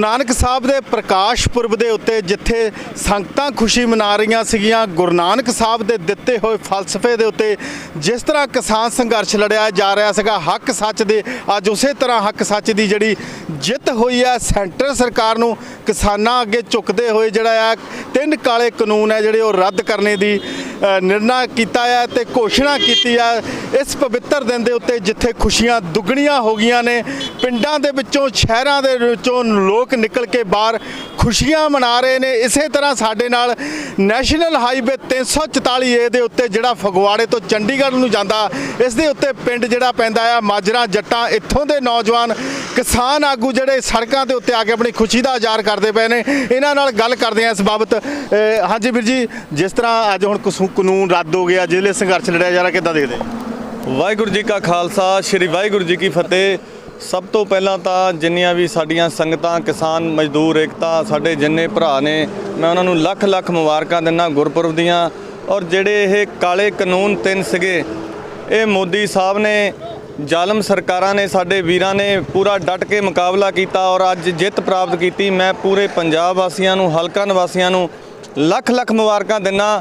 नानक साहब के प्रकाश पुरब के उत्ते जिथे संगतां खुशी मना रही सीगियां गुरु नानक साहब के दिते हुए फलसफे के उत्ते जिस तरह किसान संघर्ष लड़िया जा रहा सीगा हक सच दे अज उस तरह हक सच की जिहड़ी जित हुई है सेंटर सरकार नूं किसानां अगे झुकदे हुए जिहड़ा तीन काले कानून है जिहड़े रद्द करने की निर्णय किया है ते घोषणा की है इस पवित्र दिन के उत्ते जिथे खुशियां दुगणियां हो गई ने पिंडां दे विचों शहरां दे विचों लोग निकल के बाहर खुशियां मना रहे हैं। इस तरह साडे नाल नैशनल हाईवे 344 ए दे उत्ते जिहड़ा फगवाड़े तो चंडीगढ़ नूं जांदा इस दे उत्ते पिंड जिहड़ा पैंदा है माजरा जट्टां इत्थों दे नौजवान किसान आगू जिहड़े सड़कों के उत्ते आके अपनी खुशी का इज़हार करते पे ने इन्हां नाल गल करदे हैं इस बाबत। हाँ जी वीर जी, जिस तरह अज हुण कानून रद्द हो गया जिहड़े संघर्ष लड़िया जा रहा किद्दां देखदे? वाहिगुरू जी का खालसा श्री वाहिगुरू जी की फतेह। सब तो पहला तो जिन्नियां भी साडियां संगतां किसान मजदूर एकता साडे जिन्ने भरा ने मैं उन्हां नूं लख लख मुबारकां दिंदा गुरपुरब दियां। और जिहड़े ये काले कानून तीन सीगे ये मोदी साहब ने जालम सरकारां ने साडे वीरां ने पूरा डट के मुकाबला किया और अज जित प्राप्त की। मैं पूरे पंजाब वासियां नूं हलका निवासियां नूं लख लख मुबारकां दिंदा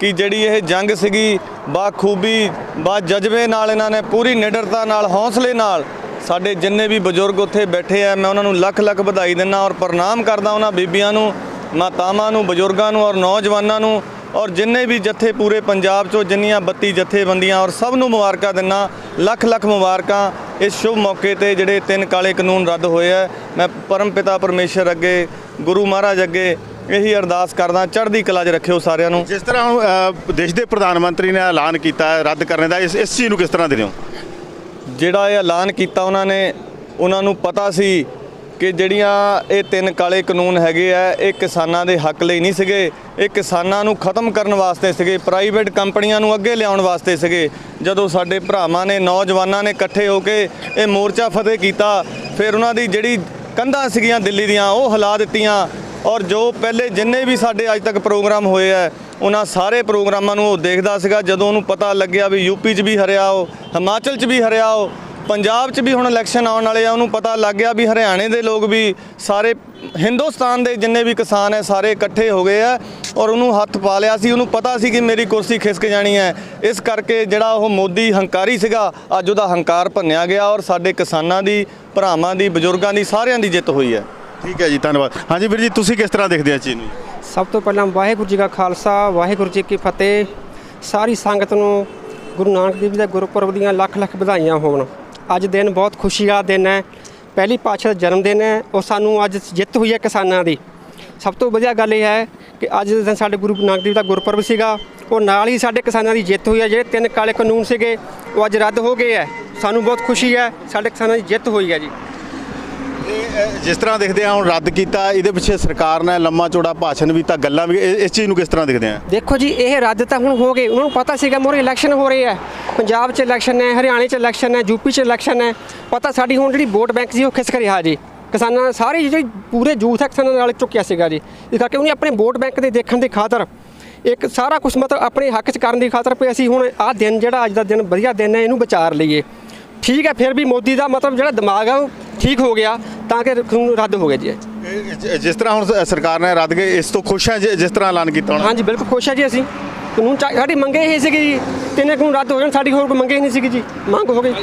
कि जिहड़ी ये जंग सीगी बाखूबी बा जज्बे नाल इन्हां ने पूरी निडरता नाल हौसले नाल साडे जिन्ने भी बजुर्ग उत्थे बैठे हैं मैं उन्होंने लख लख बधाई दिना और प्रणाम करदा उन्हां बीबियां नूं मातावां नूं बजुर्गां नूं और नौजवानां नूं और जिन्ने भी जत्थे पूरे पंजाब चो जिन्नियां 32 जथेबंदियां और सब नूं मुबारकां दिना लख लख मुबारकां इस शुभ मौके ते जिहड़े तीन काले कानून रद्द होए है। मैं परम पिता परमेश्वर अगे गुरु महाराज अगे यही अरदास करदा चढ़दी कला च रखियो सारिਆਂ ਨੂੰ। जिस तरह देश के प्रधानमंत्री ने ऐलान किया रद्द करने का इस चीज़ को किस तरह दे रहे हो? ਜਿਹੜਾ ਇਹ ਐਲਾਨ ਕੀਤਾ ਉਹਨਾਂ ਨੂੰ ਪਤਾ ਸੀ ਕਿ ਜਿਹੜੀਆਂ ਇਹ ਤਿੰਨ ਕਾਲੇ ਕਾਨੂੰਨ ਹੈਗੇ ਆ ਇਹ ਕਿਸਾਨਾਂ ਦੇ ਹੱਕ ਲਈ ਨਹੀਂ ਸੀਗੇ, ਇਹ ਕਿਸਾਨਾਂ ਨੂੰ ਖਤਮ ਕਰਨ ਵਾਸਤੇ ਸੀਗੇ, ਪ੍ਰਾਈਵੇਟ ਕੰਪਨੀਆਂ ਨੂੰ ਅੱਗੇ ਲਿਆਉਣ ਵਾਸਤੇ ਸੀਗੇ। ਜਦੋਂ ਸਾਡੇ ਭਰਾਵਾਂ ਨੇ ਨੌਜਵਾਨਾਂ ਨੇ ਇਕੱਠੇ ਹੋ ਕੇ ਇਹ ਮੋਰਚਾ ਫਤਿਹ ਕੀਤਾ ਫਿਰ ਉਹਨਾਂ ਦੀ ਜਿਹੜੀ ਕੰਧਾਂ ਸੀਗੀਆਂ ਦਿੱਲੀ ਦੀਆਂ ਉਹ ਹਿਲਾ ਦਿੱਤੀਆਂ और जो पहले जिन्ने भी साढ़े अज तक प्रोग्राम होए है उन्होंने सारे प्रोग्रामों को देखता सीगा। जदों उन्होंने पता लग्या भी यूपी च भी हरिया हो हिमाचल च भी हरिया हो पंजाब च भी हुण इलैक्शन आने वाले उन्होंने पता लग गया भी हरियाणे के लोग भी सारे हिंदुस्तान के जिन्ने भी किसान है सारे इकट्ठे हो गए हैं और उन्होंने हत्थ पा लिया सी। उन्होंने पता सी कि मेरी कुर्सी खिसक जानी है इस करके जिहड़ा वो मोदी हंकारी सीगा अज उहदा हंकार भन्निया गया और साडे किसानां दी भरावां दी बजुर्गां दी सारियां दी जित हुई है। ठीक है जी, धन्यवाद। हाँ जी वीर जी, तुसीं किस तरह देखते हैं चीज़ नूं? सब तो पहला वाहिगुरू जी का खालसा वाहिगुरू जी की फतेह। सारी संगत नूं गुरु नानक देव जी के गुरपुरब दीआं लख लख बधाइयां होण। अज दिन बहुत खुशी का दिन है, पहली पातशाह दा जन्म दिन है और सानूं अज जित हुई है किसानां दी। सब तो वधिया गल ये है कि अज दे दिन साडे गुरु नानक देव दा गुरपुरब सीगा और नाल ही साडे किसानां दी जित हुई है। जिहड़े तीन काले कानून सीगे वो अज रद्द हो गए है, सानूं बहुत खुशी है, साडे किसानां दी जित हुई है जी। जिस तरह देखते हैं हम रद्द किया ये पिछे सरकार ने लम्मा चौड़ा भाषण भी गल्लां भी इस चीज़ को किस तरह देखते हैं? देखो जी ये रद्द तो हुण हो गए, उन्होंने पता सीगा मोरे इलैक्शन हो रहे हैं, पंजाब च इलैक्शन है, हरियाणे च इलैक्शन है, यूपी च इलैक्शन है, पता साडी हुण जिहड़ी वोट बैंक सी खिसक रहा जी। किसानां सारे जिहड़े पूरे यूथ है किसानां नाल चुक्या सीगा जी। इस करके उन्हें अपने वोट बैंक के देखण की खातर एक सारा कुछ मतलब अपने हक च करन दी खातर भी असीं हुण आह दिन जिहड़ा अज दा दिन वधिया दिन है इहनूं विचार लईए। ठीक है फिर भी मोदी का मतलब जो दिमाग है ठीक हो गया ताकि कानून रद्द हो गए जी। जिस तरह हम सरकार ने रद्द के इस तो खुश है जिस तरह ऐलान किया? हाँ जी बिल्कुल खुश है जी। असी कानून साड़ी मंगे ही सी जी, तीन कानून रद्द हो जाए साड़ी होर मंगे ही नहीं सी जी, मंग हो गई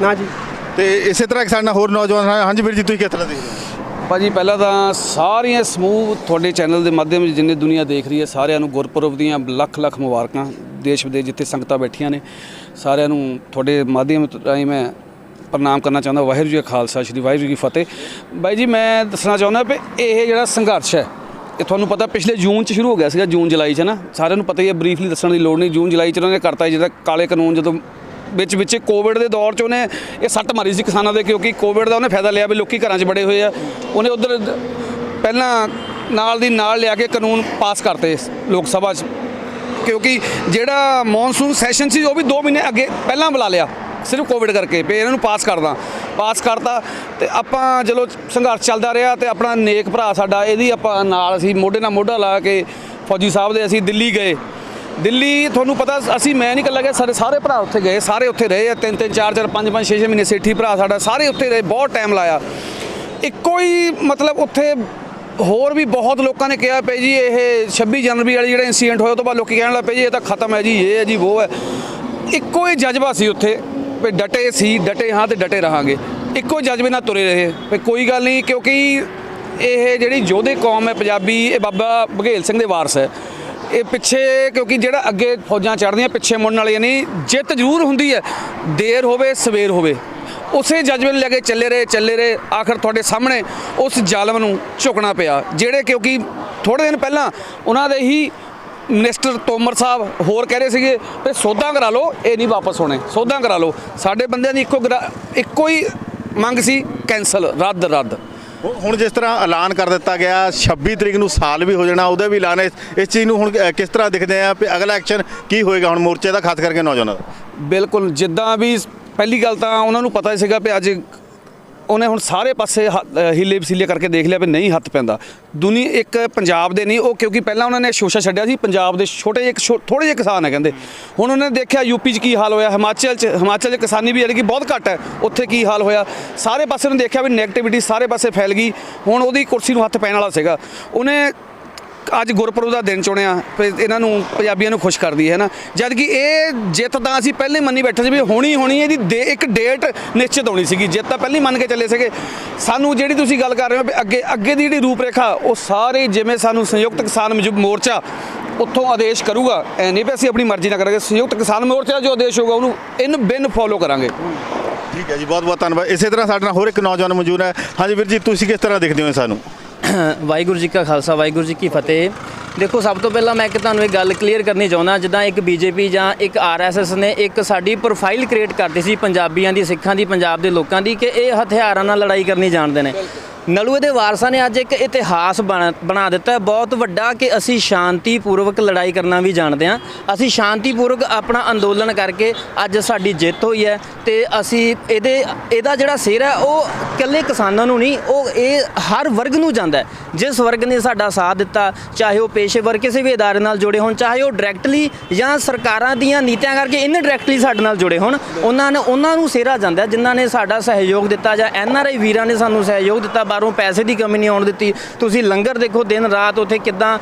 ना जी। तो इस तरह साढ़े होर नौजवान हाँ जी वीर जी तुसीं किस तरह देखते हो? भाजी पहला तो सारिया समूह थोड़े चैनल के माध्यम जिन्नी दुनिया देख रही है सारिਆਂ ਨੂੰ गुरपुरब ਦੀਆਂ लख लख मुबारकां। देश विदेश जिथे संगतां बैठियां ने सारिਆਂ ਨੂੰ थोड़े माध्यम राਹੀਂ मैं प्रणाम करना चाहता। वाहिगुरू जी का खालसा श्री वाहिगुरू जी की फतेह। बाई जी मैं दसना चाहता भी ये जो संघर्ष है ये थोड़ा पता पिछले जून च शुरू हो गया सीगा, जून जुलाई च ना सारिਆਂ ਨੂੰ पता ही है, ब्रीफली दसण की लोड़ नहीं। जून जुलाई च उन्होंने करता जिहड़ा काले कानून जो ਵਿੱਚ कोविड के दौर च उन्हें ये सੱਟ मारी सी किसानों के क्योंकि कोविड का उन्हें फायदा लिया भी लोग घरां च बड़े हुए आ। उन्हें उधर पहला नाल दी नाल लिया के कानून पास करते लोक सभा क्योंकि जिहड़ा मॉनसून सैशन सी वो भी 2 महीने अगे पहला बुला लिया सिर्फ कोविड करके भी इन्हों पास करता तो आपां चलो संघर्ष चलता रहा तो अपना नेक भरा साडा इहदी आपां नाल असीं मोढे नाल मोढा ला के फौजी साहब दे असीं दिल्ली गए। दिल्ली थोनू पता असी मैं नहीं कला गया सारे सारे भरा उत्थे गए, सारे उत्थे रहे 3-3 4-4 5-5 6-6 महीने सेठी भरा साडा सारे उत्थे रहे, बहुत टाइम लाया। ਇੱਕੋ ਹੀ ਮਤਲਬ ਉੱਥੇ ਹੋਰ ਵੀ ਬਹੁਤ ਲੋਕਾਂ ਨੇ ਕਿਹਾ ਪਏ ਜੀ ਇਹ 26 ਜਨਵਰੀ ਵਾਲੀ ਜਿਹੜਾ ਇਨਸੀਡੈਂਟ ਹੋਇਆ ਉਹ ਤੋਂ ਬਾਅਦ ਲੋਕੀ ਕਹਿਣ ਲੱਗ ਪਏ ਜੀ ਇਹ ਤਾਂ ਖਤਮ ਹੈ ਜੀ, ਇਹ ਹੈ ਜੀ, ਉਹ ਹੈ। ਇੱਕੋ ਹੀ ਜਜ਼ਬਾ ਸੀ ਉੱਥੇ ਵੀ ਡਟੇ ਹਾਂ ਤੇ ਡਟੇ ਰਹਾਂਗੇ, ਇੱਕੋ ਜਜ਼ਬੇ ਨਾਲ ਤੁਰੇ ਰਹੇ ਵੀ ਕੋਈ ਗੱਲ ਨਹੀਂ, ਕਿਉਂਕਿ ਇਹ ਜਿਹੜੀ ਯੋਧੇ ਕੌਮ ਹੈ ਪੰਜਾਬੀ, ਇਹ ਬਾਬਾ ਬਘੇਲ ਸਿੰਘ ਦੇ ਵਾਰਸ ਹੈ। ਇਹ ਪਿੱਛੇ ਕਿਉਂਕਿ ਜਿਹੜਾ ਅੱਗੇ ਫੌਜਾਂ ਚੜ੍ਹਦੀਆਂ ਪਿੱਛੇ ਮੁੜਨ ਵਾਲੀਆਂ ਨਹੀਂ, ਜਿੱਤ ਜ਼ਰੂਰ ਹੁੰਦੀ ਹੈ, ਦੇਰ ਹੋਵੇ ਸਵੇਰ ਹੋਵੇ, ਉਸੇ ਜਜ਼ਬੇ ਨੂੰ ਲੈ ਕੇ ਚੱਲੇ ਰਹੇ। ਆਖਰ ਤੁਹਾਡੇ ਸਾਹਮਣੇ ਉਸ ਜ਼ਾਲਮ ਨੂੰ ਝੁਕਣਾ ਪਿਆ, ਜਿਹੜੇ ਕਿਉਂਕਿ ਥੋੜ੍ਹੇ ਦਿਨ ਪਹਿਲਾਂ ਉਹਨਾਂ ਦੇ ਹੀ ਮਿਨਿਸਟਰ ਤੋਮਰ ਸਾਹਿਬ ਹੋਰ ਕਹਿ ਰਹੇ ਸੀਗੇ ਵੀ ਸੋਧਾਂ ਕਰਾ ਲਓ, ਇਹ ਨਹੀਂ ਵਾਪਸ ਹੋਣੇ, ਸੋਧਾਂ ਕਰਾ ਲਓ। ਸਾਡੇ ਬੰਦਿਆਂ ਦੀ ਇੱਕੋ ਹੀ ਮੰਗ ਸੀ, ਕੈਂਸਲ, ਰੱਦ। ਹੁਣ ਜਿਸ ਤਰ੍ਹਾਂ ਐਲਾਨ ਕਰ ਦਿੱਤਾ ਗਿਆ 26 ਤਰੀਕ ਨੂੰ ਸਾਲ ਵੀ ਹੋ ਜਾਣਾ, ਉਹਦਾ ਵੀ ਐਲਾਨ ਇਸ ਚੀਜ਼ ਨੂੰ ਹੁਣ ਕਿਸ ਤਰ੍ਹਾਂ ਦਿਖਦੇ ਆ ਵੀ ਅਗਲਾ ਐਕਸ਼ਨ ਕੀ ਹੋਏਗਾ ਹੁਣ ਮੋਰਚੇ ਦਾ, ਖਾਸ ਕਰਕੇ ਨੌਜਵਾਨਾਂ ਦਾ? ਬਿਲਕੁਲ, ਜਿੱਦਾਂ ਵੀ ਪਹਿਲੀ ਗੱਲ ਤਾਂ ਉਹਨਾਂ ਨੂੰ ਪਤਾ ਹੀ ਸੀਗਾ ਵੀ ਅੱਜ ਉਹਨੇ ਹੁਣ ਸਾਰੇ ਪਾਸੇ ਹੀਲੇ ਵਸੀਲੇ ਕਰਕੇ ਦੇਖ ਲਿਆ ਵੀ ਨਹੀਂ ਹੱਥ ਪੈਂਦਾ। ਦੁਨੀਆ ਇੱਕ ਪੰਜਾਬ ਦੇ ਨਹੀਂ, ਉਹ ਕਿਉਂਕਿ ਪਹਿਲਾਂ ਉਹਨਾਂ ਨੇ ਸ਼ੋਸ਼ਾ ਛੱਡਿਆ ਸੀ ਪੰਜਾਬ ਦੇ ਥੋੜ੍ਹੇ ਜਿਹੇ ਕਿਸਾਨ ਹੈ ਕਹਿੰਦੇ, ਹੁਣ ਉਹਨਾਂ ਨੇ ਦੇਖਿਆ ਯੂਪੀ 'ਚ ਕੀ ਹਾਲ ਹੋਇਆ, ਹਿਮਾਚਲ 'ਚ ਕਿਸਾਨੀ ਵੀ ਯਾਨੀ ਕਿ ਬਹੁਤ ਘੱਟ ਹੈ, ਉੱਥੇ ਕੀ ਹਾਲ ਹੋਇਆ, ਸਾਰੇ ਪਾਸੇ ਉਹਨੇ ਦੇਖਿਆ ਵੀ ਨੈਗੇਟਿਵਿਟੀ ਸਾਰੇ ਪਾਸੇ ਫੈਲ ਗਈ। ਹੁਣ ਉਹਦੀ ਕੁਰਸੀ ਨੂੰ ਹੱਥ ਪੈਣ ਵਾਲਾ ਸੀਗਾ, ਉਹਨੇ ਅੱਜ ਗੁਰਪੁਰਬ ਦਾ ਦਿਨ ਚੁਣਿਆ ਵੀ ਇਹਨਾਂ ਨੂੰ ਪੰਜਾਬੀਆਂ ਨੂੰ ਖੁਸ਼ ਕਰਦੀ ਹੈ ਨਾ, ਜਦ ਕਿ ਇਹ ਜਿੱਤ ਤਾਂ ਅਸੀਂ ਪਹਿਲੇ ਮੰਨੀ ਬੈਠੇ ਸੀ ਵੀ ਹੋਣੀ ਇਹਦੀ ਇੱਕ ਡੇਟ ਨਿਸ਼ਚਿਤ ਹੋਣੀ ਸੀਗੀ, ਜਿੱਤ ਤਾਂ ਪਹਿਲੇ ਮੰਨ ਕੇ ਚੱਲੇ ਸੀਗੇ। ਸਾਨੂੰ ਜਿਹੜੀ ਤੁਸੀਂ ਗੱਲ ਕਰ ਰਹੇ ਹੋ ਵੀ ਅੱਗੇ ਦੀ ਜਿਹੜੀ ਰੂਪਰੇਖਾ, ਉਹ ਸਾਰੇ ਜਿਵੇਂ ਸਾਨੂੰ ਸੰਯੁਕਤ ਕਿਸਾਨ ਮੋਰਚਾ ਉੱਥੋਂ ਆਦੇਸ਼ ਕਰੂਗਾ, ਐ ਨਹੀਂ ਵੀ ਅਸੀਂ ਆਪਣੀ ਮਰਜ਼ੀ ਨਾਲ ਕਰਾਂਗੇ, ਸੰਯੁਕਤ ਕਿਸਾਨ ਮੋਰਚਾ ਜੋ ਆਦੇਸ਼ ਹੋਊਗਾ ਉਹਨੂੰ ਇਨ ਬਿਨ ਫੋਲੋ ਕਰਾਂਗੇ। ਠੀਕ ਹੈ ਜੀ, ਬਹੁਤ ਬਹੁਤ ਧੰਨਵਾਦ। ਇਸੇ ਤਰ੍ਹਾਂ ਸਾਡੇ ਨਾਲ ਹੋਰ ਇੱਕ ਨੌਜਵਾਨ ਮੌਜੂਦ ਹੈ। ਹਾਂਜੀ ਵੀਰ ਜੀ, ਤੁਸੀਂ ਕਿਸ ਤਰ੍ਹਾਂ ਦੇਖਦੇ ਹੋ ਸਾਨੂੰ? ਵਾਹਿਗੁਰੂ ਜੀ ਕਾ ਖਾਲਸਾ, ਵਾਹਿਗੁਰੂ ਜੀ ਕੀ ਫਤਿਹ। ਦੇਖੋ, ਸਭ ਤੋਂ ਪਹਿਲਾਂ ਮੈਂ ਤੁਹਾਨੂੰ ਇੱਕ ਗੱਲ ਕਲੀਅਰ ਕਰਨੀ ਚਾਹੁੰਦਾ, ਜਿੱਦਾਂ ਇੱਕ ਬੀਜੇਪੀ ਜਾਂ ਇੱਕ ਆਰਐਸਐਸ ਨੇ ਇੱਕ ਸਾਡੀ ਪ੍ਰੋਫਾਈਲ ਕ੍ਰੀਏਟ ਕਰਤੀ ਸੀ ਪੰਜਾਬੀਆਂ ਦੀ, ਸਿੱਖਾਂ ਦੀ, ਪੰਜਾਬ ਦੇ ਲੋਕਾਂ ਦੀ, ਕਿ ਇਹ ਹਥਿਆਰਾਂ ਨਾਲ ਲੜਾਈ ਕਰਨੀ ਜਾਣਦੇ ਨੇ। ਨਲੂਏ ਦੇ ਵਾਰਸਾਂ ਨੇ ਅੱਜ ਇੱਕ ਇਤਿਹਾਸ ਬਣਾ ਦਿੱਤਾ ਬਹੁਤ ਵੱਡਾ ਕਿ ਅਸੀਂ ਸ਼ਾਂਤੀਪੂਰਵਕ ਲੜਾਈ ਕਰਨਾ ਵੀ ਜਾਣਦੇ ਹਾਂ। ਅਸੀਂ ਸ਼ਾਂਤੀਪੂਰਵਕ ਆਪਣਾ ਅੰਦੋਲਨ ਕਰਕੇ ਅੱਜ ਸਾਡੀ ਜਿੱਤ ਹੋਈ ਹੈ, ਤੇ ਅਸੀਂ ਇਹਦਾ ਜਿਹੜਾ ਸਿਰ ਹੈ ਉਹ ਇਕੱਲੇ ਕਿਸਾਨਾਂ ਨੂੰ ਨਹੀਂ, ਉਹ ਇਹ ਹਰ ਵਰਗ ਨੂੰ ਜਾਂਦਾ ਹੈ। ਜਿਸ ਵਰਗ ਨੇ ਸਾਡਾ ਸਾਥ ਦਿੱਤਾ, ਚਾਹੇ ਉਹ ਪੇਸ਼ੇਵਰ ਕਿਸੇ ਵੀ ਅਦਾਰੇ ਨਾਲ ਜੁੜੇ ਹੋਣ, ਚਾਹੇ ਉਹ ਡਾਇਰੈਕਟਲੀ ਜਾਂ ਸਰਕਾਰਾਂ ਦੀਆਂ ਨੀਤੀਆਂ ਕਰਕੇ ਇਨਡਾਇਰੈਕਟਲੀ ਸਾਡੇ ਨਾਲ ਜੁੜੇ ਹੋਣ, ਉਹਨਾਂ ਨੂੰ ਸਿਹਰਾ ਜਾਂਦਾ, ਜਿਨ੍ਹਾਂ ਨੇ ਸਾਡਾ ਸਹਿਯੋਗ ਦਿੱਤਾ, ਜਾਂ NRI ਵੀਰਾਂ ਨੇ ਸਾਨੂੰ ਸਹਿਯੋਗ ਦਿੱਤਾ। ਬਾਹਰੋਂ ਪੈਸੇ ਦੀ ਕਮੀ ਨਹੀਂ ਆਉਣ ਦਿੱਤੀ। ਤੁਸੀਂ ਲੰਗਰ ਦੇਖੋ, ਦਿਨ ਰਾਤ ਉੱਥੇ ਕਿੱਦਾਂ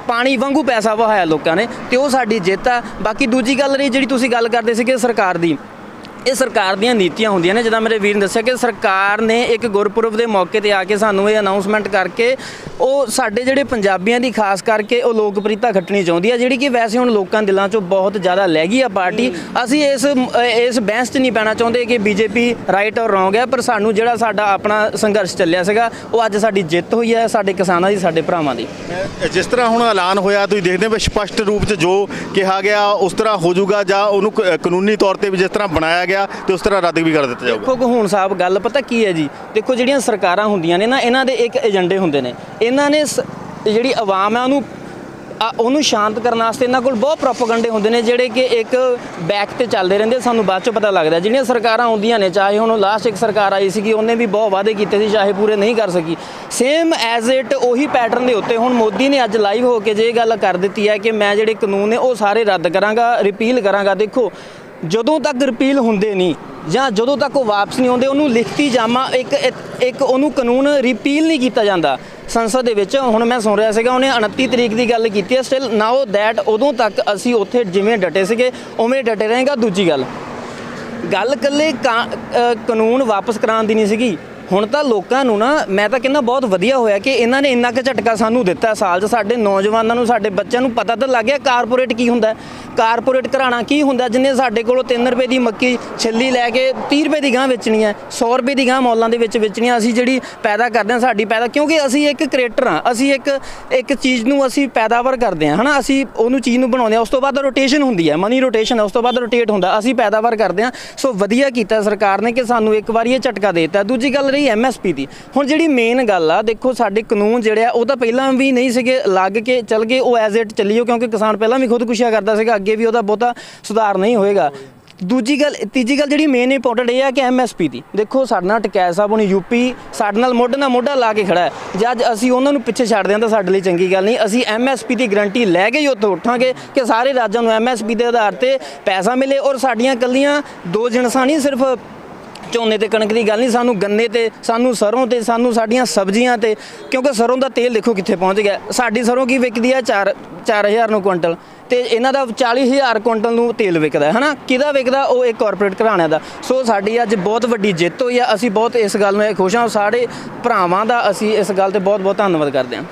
ਪਾਣੀ ਵਾਂਗੂ ਪੈਸਾ ਵਹਾਇਆ ਲੋਕਾਂ ਨੇ, ਤੇ ਉਹ ਸਾਡੀ ਜਿੱਤ ਆ। ਬਾਕੀ ਦੂਜੀ ਗੱਲ ਰਹੀ ਜਿਹੜੀ ਤੁਸੀਂ ਗੱਲ ਕਰਦੇ ਸੀਗੇ ਸਰਕਾਰ ਦੀ, ਇਹ ਸਰਕਾਰ ਦੀਆਂ ਨੀਤੀਆਂ ਹੁੰਦੀਆਂ ਨੇ। ਜਿੱਦਾਂ ਮੇਰੇ ਵੀਰ ਨੇ ਦੱਸਿਆ ਕਿ ਸਰਕਾਰ ਨੇ ਇੱਕ ਗੁਰਪੁਰਬ ਦੇ ਮੌਕੇ ਤੇ ਆ ਕੇ ਸਾਨੂੰ ਇਹ ਅਨਾਉਂਸਮੈਂਟ ਕਰਕੇ ਉਹ ਸਾਡੇ ਜਿਹੜੇ ਪੰਜਾਬੀਆਂ ਦੀ ਖਾਸ ਕਰਕੇ ਉਹ ਲੋਕਪ੍ਰਿਯਤਾ ਖੱਟਣੀ ਚਾਹੁੰਦੀ ਹੈ, ਜਿਹੜੀ ਕਿ ਵੈਸੇ ਹੁਣ ਲੋਕਾਂ ਦਿਲਾਂ 'ਚੋਂ ਬਹੁਤ ਜ਼ਿਆਦਾ ਲੈ ਗਈ ਆ ਪਾਰਟੀ। ਅਸੀਂ ਇਸ ਬਹਿਸ 'ਚ ਨਹੀਂ ਪੈਣਾ ਚਾਹੁੰਦੇ ਕਿ ਬੀਜੇਪੀ ਰਾਈਟ ਔਰ ਰੌਂਗ ਹੈ, ਪਰ ਸਾਨੂੰ ਜਿਹੜਾ ਸਾਡਾ ਆਪਣਾ ਸੰਘਰਸ਼ ਚੱਲਿਆ ਸੀਗਾ ਉਹ ਅੱਜ ਸਾਡੀ ਜਿੱਤ ਹੋਈ ਹੈ, ਸਾਡੇ ਕਿਸਾਨਾਂ ਦੀ, ਸਾਡੇ ਭਰਾਵਾਂ ਦੀ। ਜਿਸ ਤਰ੍ਹਾਂ ਹੁਣ ਐਲਾਨ ਹੋਇਆ, ਤੁਸੀਂ ਦੇਖਦੇ ਹੋ ਸਪਸ਼ਟ ਰੂਪ 'ਚ ਜੋ ਕਿਹਾ ਗਿਆ ਉਸ ਤਰ੍ਹਾਂ ਹੋ ਜਾਊਗਾ, ਜਾਂ ਉਹਨੂੰ ਕਾਨੂੰਨੀ ਤੌਰ ਤੇ ਵੀ ਜਿਸ ਤਰ੍ਹਾਂ ਬਣਾਇਆ ਗਿਆ ਤੇ ਉਸ ਤਰ੍ਹਾਂ ਰੱਦ ਵੀ ਕਰ ਦਿੱਤਾ ਜਾਊਗਾ? ਦੇਖੋ ਹੁਣ ਸਾਹਿਬ, ਗੱਲ ਪਤਾ ਕੀ ਹੈ ਜੀ, ਦੇਖੋ ਜਿਹੜੀਆਂ ਸਰਕਾਰਾਂ ਹੁੰਦੀਆਂ ਨੇ ਨਾ, ਇਹਨਾਂ ਦੇ ਇੱਕ ਏਜੰਡੇ ਹੁੰਦੇ ਨੇ। ਇਹਨਾਂ ਨੇ ਜਿਹੜੀ ਆਵਾਮ ਹੈ ਉਹਨੂੰ ਸ਼ਾਂਤ ਕਰਨ ਵਾਸਤੇ ਇਹਨਾਂ ਕੋਲ ਬਹੁਤ ਪ੍ਰੋਪੇਗੈਂਡੇ ਹੁੰਦੇ ਨੇ, ਜਿਹੜੇ ਕਿ ਇੱਕ ਬੈਕ ਤੇ ਚੱਲਦੇ ਰਹਿੰਦੇ, ਸਾਨੂੰ ਬਾਅਦ 'ਚ ਪਤਾ ਲੱਗਦਾ। ਜਿਹੜੀਆਂ ਸਰਕਾਰਾਂ ਆਉਂਦੀਆਂ ਨੇ, ਚਾਹੇ ਹੁਣ ਲਾਸਟ ਇੱਕ ਸਰਕਾਰ ਆਈ ਸੀਗੀ, ਉਹਨੇ ਵੀ ਬਹੁਤ ਵਾਅਦੇ ਕੀਤੇ ਸੀ, ਚਾਹੇ ਪੂਰੇ ਨਹੀਂ ਕਰ ਸਕੀ। ਸੇਮ ਐਜ਼ ਇਟ ਉਹੀ ਪੈਟਰਨ ਦੇ ਉੱਤੇ ਹੁਣ ਮੋਦੀ ਨੇ ਅੱਜ ਲਾਈਵ ਹੋ ਕੇ ਜੇ ਇਹ ਗੱਲ ਕਰ ਦਿੱਤੀ ਹੈ ਕਿ ਮੈਂ ਜਿਹੜੇ ਕਾਨੂੰਨ ਨੇ ਉਹ ਸਾਰੇ ਰੱਦ ਕਰਾਂਗਾ, ਰਿਪੀਲ ਕਰਾਂਗਾ। ਦੇਖੋ, ਜਦੋਂ ਤੱਕ ਰਿਪੀਲ ਹੁੰਦੇ ਨਹੀਂ ਜਾਂ ਜਦੋਂ ਤੱਕ ਉਹ ਵਾਪਸ ਨਹੀਂ ਆਉਂਦੇ, ਉਹਨੂੰ ਲਿਖਤੀ ਜਾਮਾ ਇੱਕ ਉਹਨੂੰ ਕਾਨੂੰਨ ਰਿਪੀਲ ਨਹੀਂ ਕੀਤਾ ਜਾਂਦਾ ਸੰਸਦ ਦੇ ਵਿੱਚ। ਹੁਣ ਮੈਂ ਸੁਣ ਰਿਹਾ ਸੀਗਾ ਉਹਨੇ 29 ਤਰੀਕ ਦੀ ਗੱਲ ਕੀਤੀ ਹੈ, ਸਟਿਲ ਨਾਓ ਦੈਟ ਉਦੋਂ ਤੱਕ ਅਸੀਂ ਉੱਥੇ ਜਿਵੇਂ ਡਟੇ ਸੀਗੇ ਉਵੇਂ ਡਟੇ ਰਹੇਗਾ। ਦੂਜੀ ਗੱਲ ਇਕੱਲੇ ਕਾਨੂੰਨ ਵਾਪਸ ਕਰਾਉਣ ਦੀ ਨਹੀਂ ਸੀਗੀ, ਹੁਣ ਤਾਂ ਲੋਕਾਂ ਨੂੰ ਨਾ, ਮੈਂ ਤਾਂ ਕਹਿੰਦਾ ਬਹੁਤ ਵਧੀਆ ਹੋਇਆ ਕਿ ਇਹਨਾਂ ਨੇ ਇੰਨਾ ਕੁ ਝਟਕਾ ਸਾਨੂੰ ਦਿੱਤਾ ਸਾਲ 'ਚ। ਸਾਡੇ ਨੌਜਵਾਨਾਂ ਨੂੰ, ਸਾਡੇ ਬੱਚਿਆਂ ਨੂੰ ਪਤਾ ਤਾਂ ਲੱਗ ਗਿਆ ਕਾਰਪੋਰੇਟ ਕੀ ਹੁੰਦਾ, ਕਾਰਪੋਰੇਟ ਘਰਾਣਾ ਕੀ ਹੁੰਦਾ, ਜਿੰਨੇ ਸਾਡੇ ਕੋਲੋਂ 3 ਰੁਪਏ ਦੀ ਮੱਕੀ ਛਿੱਲੀ ਲੈ ਕੇ 30 ਰੁਪਏ ਦੀ ਗਾਂ ਵੇਚਣੀ ਹੈ, 100 ਰੁਪਏ ਦੀ ਗਾਂ ਮੌਲਾਂ ਦੇ ਵਿੱਚ ਵੇਚਣੀ ਹੈ। ਅਸੀਂ ਜਿਹੜੀ ਪੈਦਾ ਕਰਦੇ ਹਾਂ, ਸਾਡੀ ਕਿਉਂਕਿ ਅਸੀਂ ਇੱਕ ਕ੍ਰੀਏਟਰ ਹਾਂ, ਅਸੀਂ ਇੱਕ ਚੀਜ਼ ਨੂੰ ਅਸੀਂ ਪੈਦਾਵਾਰ ਕਰਦੇ ਹਾਂ, ਹੈ ਨਾ, ਅਸੀਂ ਉਹਨੂੰ ਚੀਜ਼ ਨੂੰ ਬਣਾਉਂਦੇ ਹਾਂ, ਉਸ ਤੋਂ ਬਾਅਦ ਰੋਟੇਸ਼ਨ ਹੁੰਦੀ ਹੈ, ਮਨੀ ਰੋਟੇਸ਼ਨ ਹੈ, ਉਸ ਤੋਂ ਬਾਅਦ ਰੋਟੇਟ ਹੁੰਦਾ, ਅਸੀਂ ਪੈਦਾਵਾਰ ਕਰਦੇ ਹਾਂ। ਸੋ ਵਧੀਆ ਕੀਤਾ ਸਰਕਾਰ ਨੇ ਕਿ ਸਾਨੂੰ ਇੱਕ ਵਾਰੀ ਇਹ ਝਟਕਾ ਦੇ ਦਿੱਤਾ। ਦੂਜੀ ਗੱਲ ਰਹੀ MSP ਦੀ। ਹੁਣ ਜਿਹੜੀ ਮੇਨ ਗੱਲ ਆ, ਦੇਖੋ ਸਾਡੇ ਕਾਨੂੰਨ ਜਿਹੜੇ ਆ ਉਹ ਤਾਂ ਪਹਿਲਾਂ ਵੀ ਨਹੀਂ ਸੀਗੇ, ਲੱਗ ਕੇ ਚੱਲ ਗਏ, ਉਹ ਐਜ਼ ਇਟ ਚੱਲੀਓ, ਕਿਉਂਕਿ ਕਿਸਾਨ ਪਹਿਲਾਂ ਵੀ ਖੁਦਕੁਸ਼ੀਆਂ ਕਰਦਾ ਸੀਗਾ, ਅੱਗੇ ਵੀ ਉਹਦਾ ਬਹੁਤਾ ਸੁਧਾਰ ਨਹੀਂ ਹੋਏਗਾ। ਤੀਜੀ ਗੱਲ ਜਿਹੜੀ ਮੇਨ ਇੰਪੋਰਟੈਂਟ ਇਹ ਹੈ ਕਿ MSP ਦੀ। ਦੇਖੋ ਸਾਡੇ ਨਾਲ ਟਕੈਤ ਸਾਹਿਬ ਹੁਣ UP ਸਾਡੇ ਨਾਲ ਮੋਢੇ ਨਾਲ ਮੋਢਾ ਲਾ ਕੇ ਖੜਾ ਹੈ, ਜੇ ਅੱਜ ਅਸੀਂ ਉਹਨਾਂ ਨੂੰ ਪਿੱਛੇ ਛੱਡਦੇ ਹਾਂ ਤਾਂ ਸਾਡੇ ਲਈ ਚੰਗੀ ਗੱਲ ਨਹੀਂ। ਅਸੀਂ MSP ਦੀ ਗਰੰਟੀ ਲੈ ਕੇ ਹੀ ਉੱਥੋਂ ਉੱਠਾਂਗੇ ਕਿ ਸਾਰੇ ਰਾਜਾਂ ਨੂੰ MSP ਦੇ ਆਧਾਰ ਤੇ ਪੈਸਾ ਮਿਲੇ, ਔਰ ਸਾਡੀਆਂ ਇਕੱਲੀਆਂ 2 ਜਿਣਸਾਂ ਨਹੀਂ, ਸਿਰਫ ਝੋਨੇ ਤੇ ਕਣਕ ਦੀ ਗੱਲ ਨਹੀਂ, ਸਾਨੂੰ ਗੰਨੇ ਤੇ, ਸਾਨੂੰ ਸਰੋਂ ਤੇ, ਸਾਨੂੰ ਸਾਡੀਆਂ ਸਬਜ਼ੀਆਂ ਤੇ, ਕਿਉਂਕਿ ਸਰੋਂ ਦਾ ਤੇਲ ਦੇਖੋ ਕਿੱਥੇ ਪਹੁੰਚ ਗਿਆ। ਸਾਡੀ ਸਰੋਂ ਕੀ ਵਿਕਦੀ ਹੈ 4000 ਨੂੰ ਕੁਇੰਟਲ, ਤੇ ਇਹਨਾਂ ਦਾ 40,000 ਕੁਇੰਟਲ ਨੂੰ ਤੇਲ ਵਿਕਦਾ ਹੈ ਨਾ। ਕਿਹਦਾ ਵਿਕਦਾ? ਉਹ ਇੱਕ ਕਾਰਪੋਰੇਟ ਘਰਾਣਿਆਂ ਦਾ। ਸੋ ਸਾਡੀ ਅੱਜ ਬਹੁਤ ਵੱਡੀ ਜਿੱਤ ਹੋਈ ਆ, ਅਸੀਂ ਬਹੁਤ ਇਸ ਗੱਲ ਨੂੰ ਖੁਸ਼ ਹਾਂ। ਸਾਡੇ ਭਰਾਵਾਂ ਦਾ ਅਸੀਂ ਇਸ ਗੱਲ ਤੇ ਬਹੁਤ ਬਹੁਤ ਧੰਨਵਾਦ ਕਰਦੇ ਹਾਂ।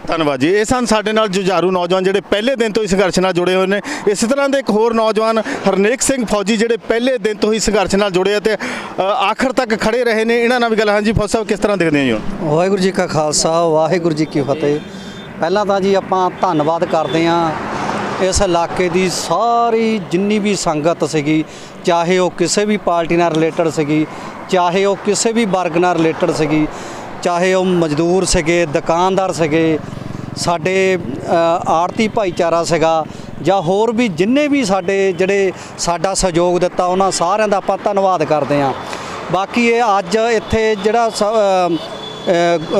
ਧੰਨਵਾਦ ਜੀ। ਇਹ ਸਨ ਸਾਡੇ ਨਾਲ ਜੁਝਾਰੂ ਨੌਜਵਾਨ ਜਿਹੜੇ ਪਹਿਲੇ ਦਿਨ ਤੋਂ ਹੀ ਸੰਘਰਸ਼ ਨਾਲ ਜੁੜੇ ਹੋਏ ਨੇ। ਇਸੇ ਤਰ੍ਹਾਂ ਦੇ ਇੱਕ ਹੋਰ ਨੌਜਵਾਨ ਹਰਨੇਕ ਸਿੰਘ ਫੌਜੀ ਜਿਹੜੇ ਪਹਿਲੇ ਦਿਨ ਤੋਂ ਹੀ ਸੰਘਰਸ਼ ਨਾਲ ਜੁੜੇ ਆ ਤੇ ਆਖਰ ਤੱਕ ਖੜੇ ਰਹੇ ਨੇ। ਇਹਨਾਂ ਨਾਲ ਵੀ ਗੱਲ। ਹਾਂਜੀ ਫੌਜੀ ਸਾਹਿਬ, ਕਿਸ ਤਰ੍ਹਾਂ ਦੇਖਦੇ ਹੋ ਜੀ? ਵਾਹਿਗੁਰੂ ਜੀ ਕਾ ਖਾਲਸਾ, ਵਾਹਿਗੁਰੂ ਜੀ ਕੀ ਫਤਿਹ। ਪਹਿਲਾਂ ਤਾਂ ਜੀ ਆਪਾਂ ਧੰਨਵਾਦ ਕਰਦੇ ਹਾਂ ਇਸ ਇਲਾਕੇ ਦੀ ਸਾਰੀ ਜਿੰਨੀ ਵੀ ਸੰਗਤ ਸੀਗੀ, ਚਾਹੇ ਉਹ ਕਿਸੇ ਵੀ ਪਾਰਟੀ ਨਾਲ ਰਿਲੇਟਡ ਸੀਗੀ, ਚਾਹੇ ਉਹ ਕਿਸੇ ਵੀ ਵਰਗ ਨਾਲ ਰਿਲੇਟਡ ਸੀਗੀ, ਚਾਹੇ ਉਹ ਮਜ਼ਦੂਰ ਸੀਗੇ, ਦੁਕਾਨਦਾਰ ਸੀਗੇ, ਸਾਡੇ ਆੜਤੀ ਭਾਈਚਾਰਾ ਸੀਗਾ, ਜਾਂ ਹੋਰ ਵੀ ਜਿੰਨੇ ਵੀ ਸਾਡੇ ਜਿਹੜੇ ਸਾਡਾ ਸਹਿਯੋਗ ਦਿੱਤਾ, ਉਹਨਾਂ ਸਾਰਿਆਂ ਦਾ ਆਪਾਂ ਧੰਨਵਾਦ ਕਰਦੇ ਹਾਂ। ਬਾਕੀ ਇਹ ਅੱਜ ਇੱਥੇ ਜਿਹੜਾ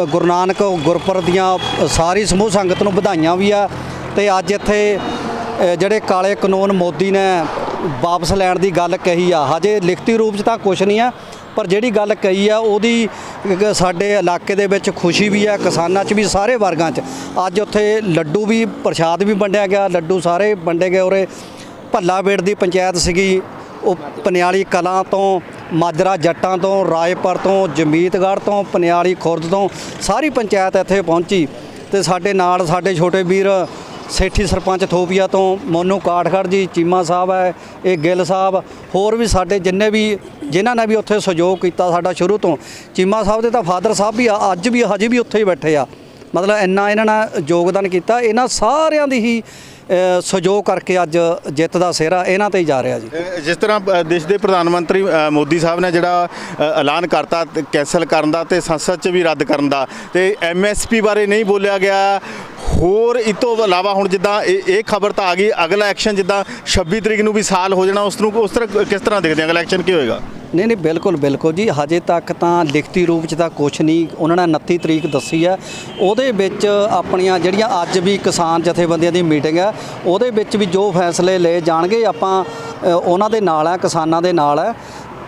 ਗੁਰੂ ਨਾਨਕ ਗੁਰਪੁਰਬ ਦੀਆਂ ਸਾਰੀ ਸਮੂਹ ਸੰਗਤ ਨੂੰ ਵਧਾਈਆਂ ਵੀ ਆ। ਤੇ ਅੱਜ ਇੱਥੇ ਜਿਹੜੇ ਕਾਲੇ ਕਾਨੂੰਨ ਮੋਦੀ ਨੇ ਵਾਪਸ ਲੈਣ ਦੀ ਗੱਲ ਕਹੀ ਆ, ਹਜੇ ਲਿਖਤੀ ਰੂਪ 'ਚ ਤਾਂ ਕੁਛ ਨਹੀਂ ਆ, ਪਰ ਜਿਹੜੀ ਗੱਲ ਕਹੀ ਆ ਉਹਦੀ ਸਾਡੇ ਇਲਾਕੇ ਦੇ ਵਿੱਚ ਖੁਸ਼ੀ ਵੀ ਆ, ਕਿਸਾਨਾਂ 'ਚ ਵੀ, ਸਾਰੇ ਵਰਗਾਂ 'ਚ। ਅੱਜ ਉੱਥੇ ਲੱਡੂ ਵੀ, ਪ੍ਰਸ਼ਾਦ ਵੀ ਵੰਡਿਆ ਗਿਆ, ਲੱਡੂ ਸਾਰੇ ਵੰਡੇ ਗਏ। ਉਰੇ ਭੱਲਾਬੇੜ ਦੀ ਪੰਚਾਇਤ ਸੀਗੀ, ਉਹ ਪਨਿਆਲੀ ਕਲਾਂ ਤੋਂ, ਮਾਜਰਾ ਜੱਟਾਂ ਤੋਂ, ਰਾਏਪੁਰ ਤੋਂ, ਜਮੀਤਗੜ੍ਹ ਤੋਂ, ਪਨਿਆਲੀ ਖੁਰਦ ਤੋਂ ਸਾਰੀ ਪੰਚਾਇਤ ਇੱਥੇ ਪਹੁੰਚੀ। ਤੇ ਸਾਡੇ ਨਾਲ ਸਾਡੇ ਛੋਟੇ ਵੀਰ ਸੇਠੀ ਸਰਪੰਚ ਥੋਪੀਆ ਤੋਂ ਮੋਨੂ ਕਾਠਗੜ੍ਹ ਜੀ, ਚੀਮਾ ਸਾਹਿਬ ਹੈ, ਇਹ ਗਿੱਲ ਸਾਹਿਬ, ਹੋਰ ਵੀ ਸਾਡੇ ਜਿੰਨੇ ਵੀ ਜਿਨ੍ਹਾਂ ਨੇ ਵੀ ਉੱਥੇ ਸਹਿਯੋਗ ਕੀਤਾ ਸਾਡਾ ਸ਼ੁਰੂ ਤੋਂ। ਚੀਮਾ ਸਾਹਿਬ ਦੇ ਤਾਂ ਫਾਦਰ ਸਾਹਿਬ ਵੀ ਅੱਜ ਵੀ ਹਜੇ ਵੀ ਉੱਥੇ ਹੀ ਬੈਠੇ ਆ। ਮਤਲਬ ਇੰਨਾ ਇਹਨਾਂ ਨੇ ਯੋਗਦਾਨ ਕੀਤਾ। ਇਹਨਾਂ ਸਾਰਿਆਂ ਦੀ ਹੀ ਸਹਿਯੋਗ ਕਰਕੇ ਅੱਜ ਜਿੱਤ ਦਾ ਸਿਹਰਾ ਇਹਨਾਂ ਤੇ ਹੀ ਜਾ ਰਿਹਾ ਜੀ। ਜਿਸ ਤਰ੍ਹਾਂ ਦੇਸ਼ ਦੇ ਪ੍ਰਧਾਨ ਮੰਤਰੀ ਮੋਦੀ ਸਾਹਿਬ ਨੇ ਜਿਹੜਾ ਐਲਾਨ ਕਰਤਾ ਕੈਂਸਲ ਕਰਨ ਦਾ ਤੇ ਸੰਸਦ 'ਚ ਵੀ ਰੱਦ ਕਰਨ ਦਾ, ਤੇ MSP ਬਾਰੇ ਨਹੀਂ ਬੋਲਿਆ ਗਿਆ। ਹੋਰ ਇਸ ਤੋਂ ਇਲਾਵਾ ਹੁਣ ਜਿੱਦਾਂ ਇਹ ਖਬਰ ਤਾਂ ਆ ਗਈ, ਅਗਲਾ ਐਕਸ਼ਨ ਜਿੱਦਾਂ 26 ਤਰੀਕ ਨੂੰ ਵੀ ਸਾਲ ਹੋ ਜਾਣਾ, ਉਸ ਤਰ੍ਹਾਂ ਕਿਸ ਤਰ੍ਹਾਂ ਦੇਖਦੇ ਆ ਅਗਲਾ ਐਕਸ਼ਨ ਕੀ ਹੋਏਗਾ? ਨਹੀਂ ਬਿਲਕੁਲ ਬਿਲਕੁਲ ਜੀ। ਹਜੇ ਤੱਕ ਤਾਂ ਲਿਖਤੀ ਰੂਪ 'ਚ ਤਾਂ ਕੁਛ ਨਹੀਂ। ਉਹਨਾਂ ਨੇ 29 ਤਰੀਕ ਦੱਸੀ ਹੈ, ਉਹਦੇ ਵਿੱਚ ਆਪਣੀਆਂ ਜਿਹੜੀਆਂ ਅੱਜ ਵੀ ਕਿਸਾਨ ਜਥੇਬੰਦੀਆਂ ਦੀ ਮੀਟਿੰਗ ਹੈ, ਉਹਦੇ ਵਿੱਚ ਵੀ ਜੋ ਫੈਸਲੇ ਲਏ ਜਾਣਗੇ ਆਪਾਂ ਉਹਨਾਂ ਦੇ ਨਾਲ ਹੈ, ਕਿਸਾਨਾਂ ਦੇ ਨਾਲ ਹੈ।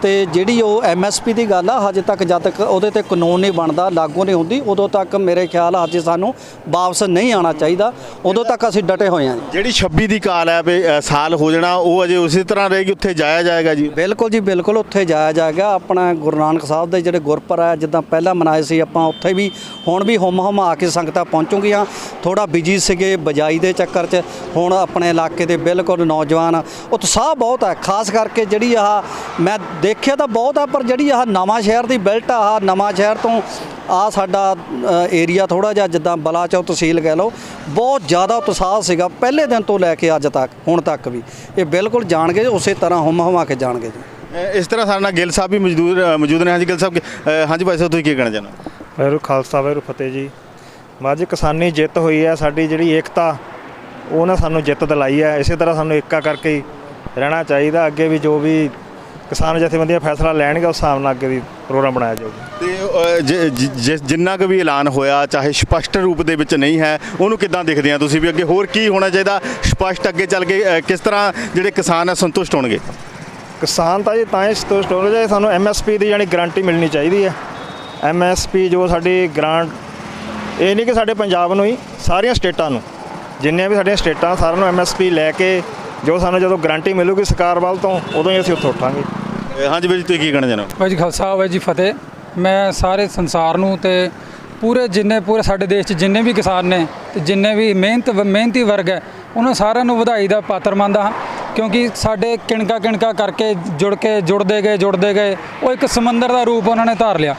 ਤੇ ਜਿਹੜੀ ਉਹ MSP ਦੀ ਗੱਲ ਆ, ਹਜੇ ਤੱਕ ਜਦ ਤੱਕ ਉਹਦੇ ਤੇ ਕਾਨੂੰਨ ਨਹੀਂ ਬਣਦਾ, ਲਾਗੂ ਨਹੀਂ ਹੁੰਦੀ, ਉਦੋਂ ਤੱਕ ਮੇਰੇ ਖਿਆਲ ਹਜੇ ਸਾਨੂੰ ਵਾਪਸ ਨਹੀਂ ਆਉਣਾ ਚਾਹੀਦਾ। ਉਦੋਂ ਤੱਕ ਅਸੀਂ ਡਟੇ ਹੋਏ ਹਾਂ। ਜਿਹੜੀ 26 ਦੀ ਕਾਲ ਹੈ ਵੀ ਸਾਲ ਹੋ ਜਾਣਾ, ਉਹ ਅਜੇ ਉਸੇ ਤਰ੍ਹਾਂ ਰਹੇਗੀ, ਉੱਥੇ ਜਾਇਆ ਜਾਏਗਾ ਜੀ? ਬਿਲਕੁਲ ਜੀ ਬਿਲਕੁਲ, ਉੱਥੇ ਜਾਇਆ ਜਾਏਗਾ। ਆਪਣਾ ਗੁਰੂ ਨਾਨਕ ਸਾਹਿਬ ਦੇ ਜਿਹੜੇ ਗੁਰਪੁਰਬ ਹੈ, ਜਿੱਦਾਂ ਪਹਿਲਾਂ ਮਨਾਏ ਸੀ ਆਪਾਂ, ਉੱਥੇ ਵੀ ਹੁਣ ਵੀ ਹੁਮ ਆ ਕੇ ਸੰਗਤਾਂ ਪਹੁੰਚੂਗੀਆਂ। ਥੋੜਾ ਬਿਜੀ ਸੀਗੇ ਬਜਾਈ ਦੇ ਚੱਕਰ 'ਚ, ਹੁਣ ਆਪਣੇ ਇਲਾਕੇ ਦੇ ਬਿਲਕੁਲ ਨੌਜਵਾਨ ਉਤਸ਼ਾਹ ਬਹੁਤ ਹੈ। ਖਾਸ ਕਰਕੇ ਜਿਹੜੀ ਮੈਂ ਦੇਖਿਆ ਤਾਂ ਬਹੁਤ ਆ, ਪਰ ਜਿਹੜੀ ਨਵਾਂ ਸ਼ਹਿਰ ਦੀ ਬਿਲਟ ਆ, ਨਵਾਂ ਸ਼ਹਿਰ ਤੋਂ ਸਾਡਾ ਏਰੀਆ ਥੋੜਾ ਜਿਹਾ ਜਿੱਦਾਂ ਬਲਾਚੌਰ ਤਹਿਸੀਲ ਕਹਿ ਲਓ, ਬਹੁਤ ਜ਼ਿਆਦਾ ਉਤਸ਼ਾਹ ਸੀਗਾ ਪਹਿਲੇ ਦਿਨ ਤੋਂ ਲੈ ਕੇ ਅੱਜ ਤੱਕ, ਹੁਣ ਤੱਕ ਵੀ। ਇਹ ਬਿਲਕੁਲ ਜਾਣਗੇ, ਉਸੇ ਤਰ੍ਹਾਂ ਹੁਮ ਕੇ ਜਾਣਗੇ ਜੀ। ਇਸ ਤਰ੍ਹਾਂ ਸਾਡੇ ਨਾਲ ਗਿੱਲ ਸਾਹਿਬ ਵੀ ਮੌਜੂਦ ਨੇ। ਹਾਂਜੀ ਗਿੱਲ ਸਾਹਿਬ, ਹਾਂਜੀ ਭਾਈ ਸਾਹਿਬ, ਤੁਸੀਂ ਕੀ ਕਹਿਣਾ ਚਾਹੁੰਦੇ ਹੋ? ਵਾਹਿਗੁਰੂ ਖਾਲਸਾ ਵਾਹਿਗੁਰੂ ਫਤਿਹ ਜੀ। ਅੱਜ ਕਿਸਾਨੀ ਜਿੱਤ ਹੋਈ ਹੈ, ਸਾਡੀ ਜਿਹੜੀ ਏਕਤਾ ਉਹ ਨਾ ਸਾਨੂੰ ਜਿੱਤ ਦਿਲਾਈ ਹੈ। ਇਸੇ ਤਰ੍ਹਾਂ ਸਾਨੂੰ ਏਕਾ ਕਰਕੇ ਹੀ ਰਹਿਣਾ ਚਾਹੀਦਾ। ਅੱਗੇ ਵੀ ਜੋ ਵੀ ਕਿਸਾਨ ਜਥੇਬੰਦੀਆਂ ਫੈਸਲਾ ਲੈਣਗੇ, ਉਸ ਹਿਸਾਬ ਨਾਲ ਅੱਗੇ ਵੀ ਪ੍ਰੋਗਰਾਮ ਬਣਾਇਆ ਜਾਊਗਾ। ਤੇ ਜਿੰਨਾ ਕੁ ਵੀ ਐਲਾਨ ਹੋਇਆ, ਚਾਹੇ ਸਪਸ਼ਟ ਰੂਪ ਦੇ ਵਿੱਚ ਨਹੀਂ ਹੈ, ਉਹਨੂੰ ਕਿੱਦਾਂ ਦੇਖਦੇ ਆ ਤੁਸੀਂ ਵੀ? ਅੱਗੇ ਹੋਰ ਕੀ ਹੋਣਾ ਚਾਹੀਦਾ ਸਪਸ਼ਟ? ਅੱਗੇ ਚੱਲ ਕੇ ਕਿਸ ਤਰ੍ਹਾਂ ਜਿਹੜੇ ਕਿਸਾਨ ਹੈ ਸੰਤੁਸ਼ਟ ਹੋਣਗੇ? ਕਿਸਾਨ ਤਾਂ ਜੀ ਤਾਂ ਹੀ ਸੰਤੁਸ਼ਟ ਹੋਣਗੇ ਜੇ ਸਾਨੂੰ MSP ਦੀ ਜਾਣੀ ਗਰੰਟੀ ਮਿਲਣੀ ਚਾਹੀਦੀ ਹੈ। MSP ਜੋ ਸਾਡੀ ਗ੍ਰਾਂਟ, ਇਹ ਨਹੀਂ ਕਿ ਸਾਡੇ ਪੰਜਾਬ ਨੂੰ ਹੀ, ਸਾਰੀਆਂ ਸਟੇਟਾਂ ਨੂੰ, ਜਿੰਨੀਆਂ ਵੀ ਸਾਡੀਆਂ ਸਟੇਟਾਂ, ਸਾਰਿਆਂ ਨੂੰ MSP ਲੈ ਕੇ ਜੋ ਸਾਨੂੰ ਜਦੋਂ ਗਰੰਟੀ ਮਿਲੂਗੀ ਸਰਕਾਰ ਵੱਲ ਤੋਂ, ਉਦੋਂ ਹੀ ਅਸੀਂ ਉੱਥੋਂ ਉੱਠਾਂਗੇ। ਹਾਂਜੀ ਵੀਰ ਜੀ, ਤੁਸੀਂ ਕੀ ਕਹਿਣਾ ਚਾਹੁੰਦੇ ਹੋ? ਵਾਹਿਗੁਰੂ ਜੀ ਖਾਲਸਾ ਵਾਹਿਗੁਰੂ ਜੀ ਫਤਿਹ। ਮੈਂ ਸਾਰੇ ਸੰਸਾਰ ਨੂੰ ਤੇ ਪੂਰੇ ਸਾਡੇ ਦੇਸ਼ 'ਚ ਜਿੰਨੇ ਵੀ ਕਿਸਾਨ ਨੇ ਤੇ ਜਿੰਨੇ ਵੀ ਮਿਹਨਤੀ ਵਰਗ ਹੈ, ਉਹਨਾਂ ਸਾਰਿਆਂ ਨੂੰ ਵਧਾਈ ਦਾ ਪਾਤਰ ਮੰਨਦਾ ਹਾਂ। ਕਿਉਂਕਿ ਸਾਡੇ ਕਿਣਕਾ ਕਰਕੇ ਜੁੜਦੇ ਗਏ ਉਹ ਇੱਕ ਸਮੁੰਦਰ ਦਾ ਰੂਪ ਉਹਨਾਂ ਨੇ ਧਾਰ ਲਿਆ।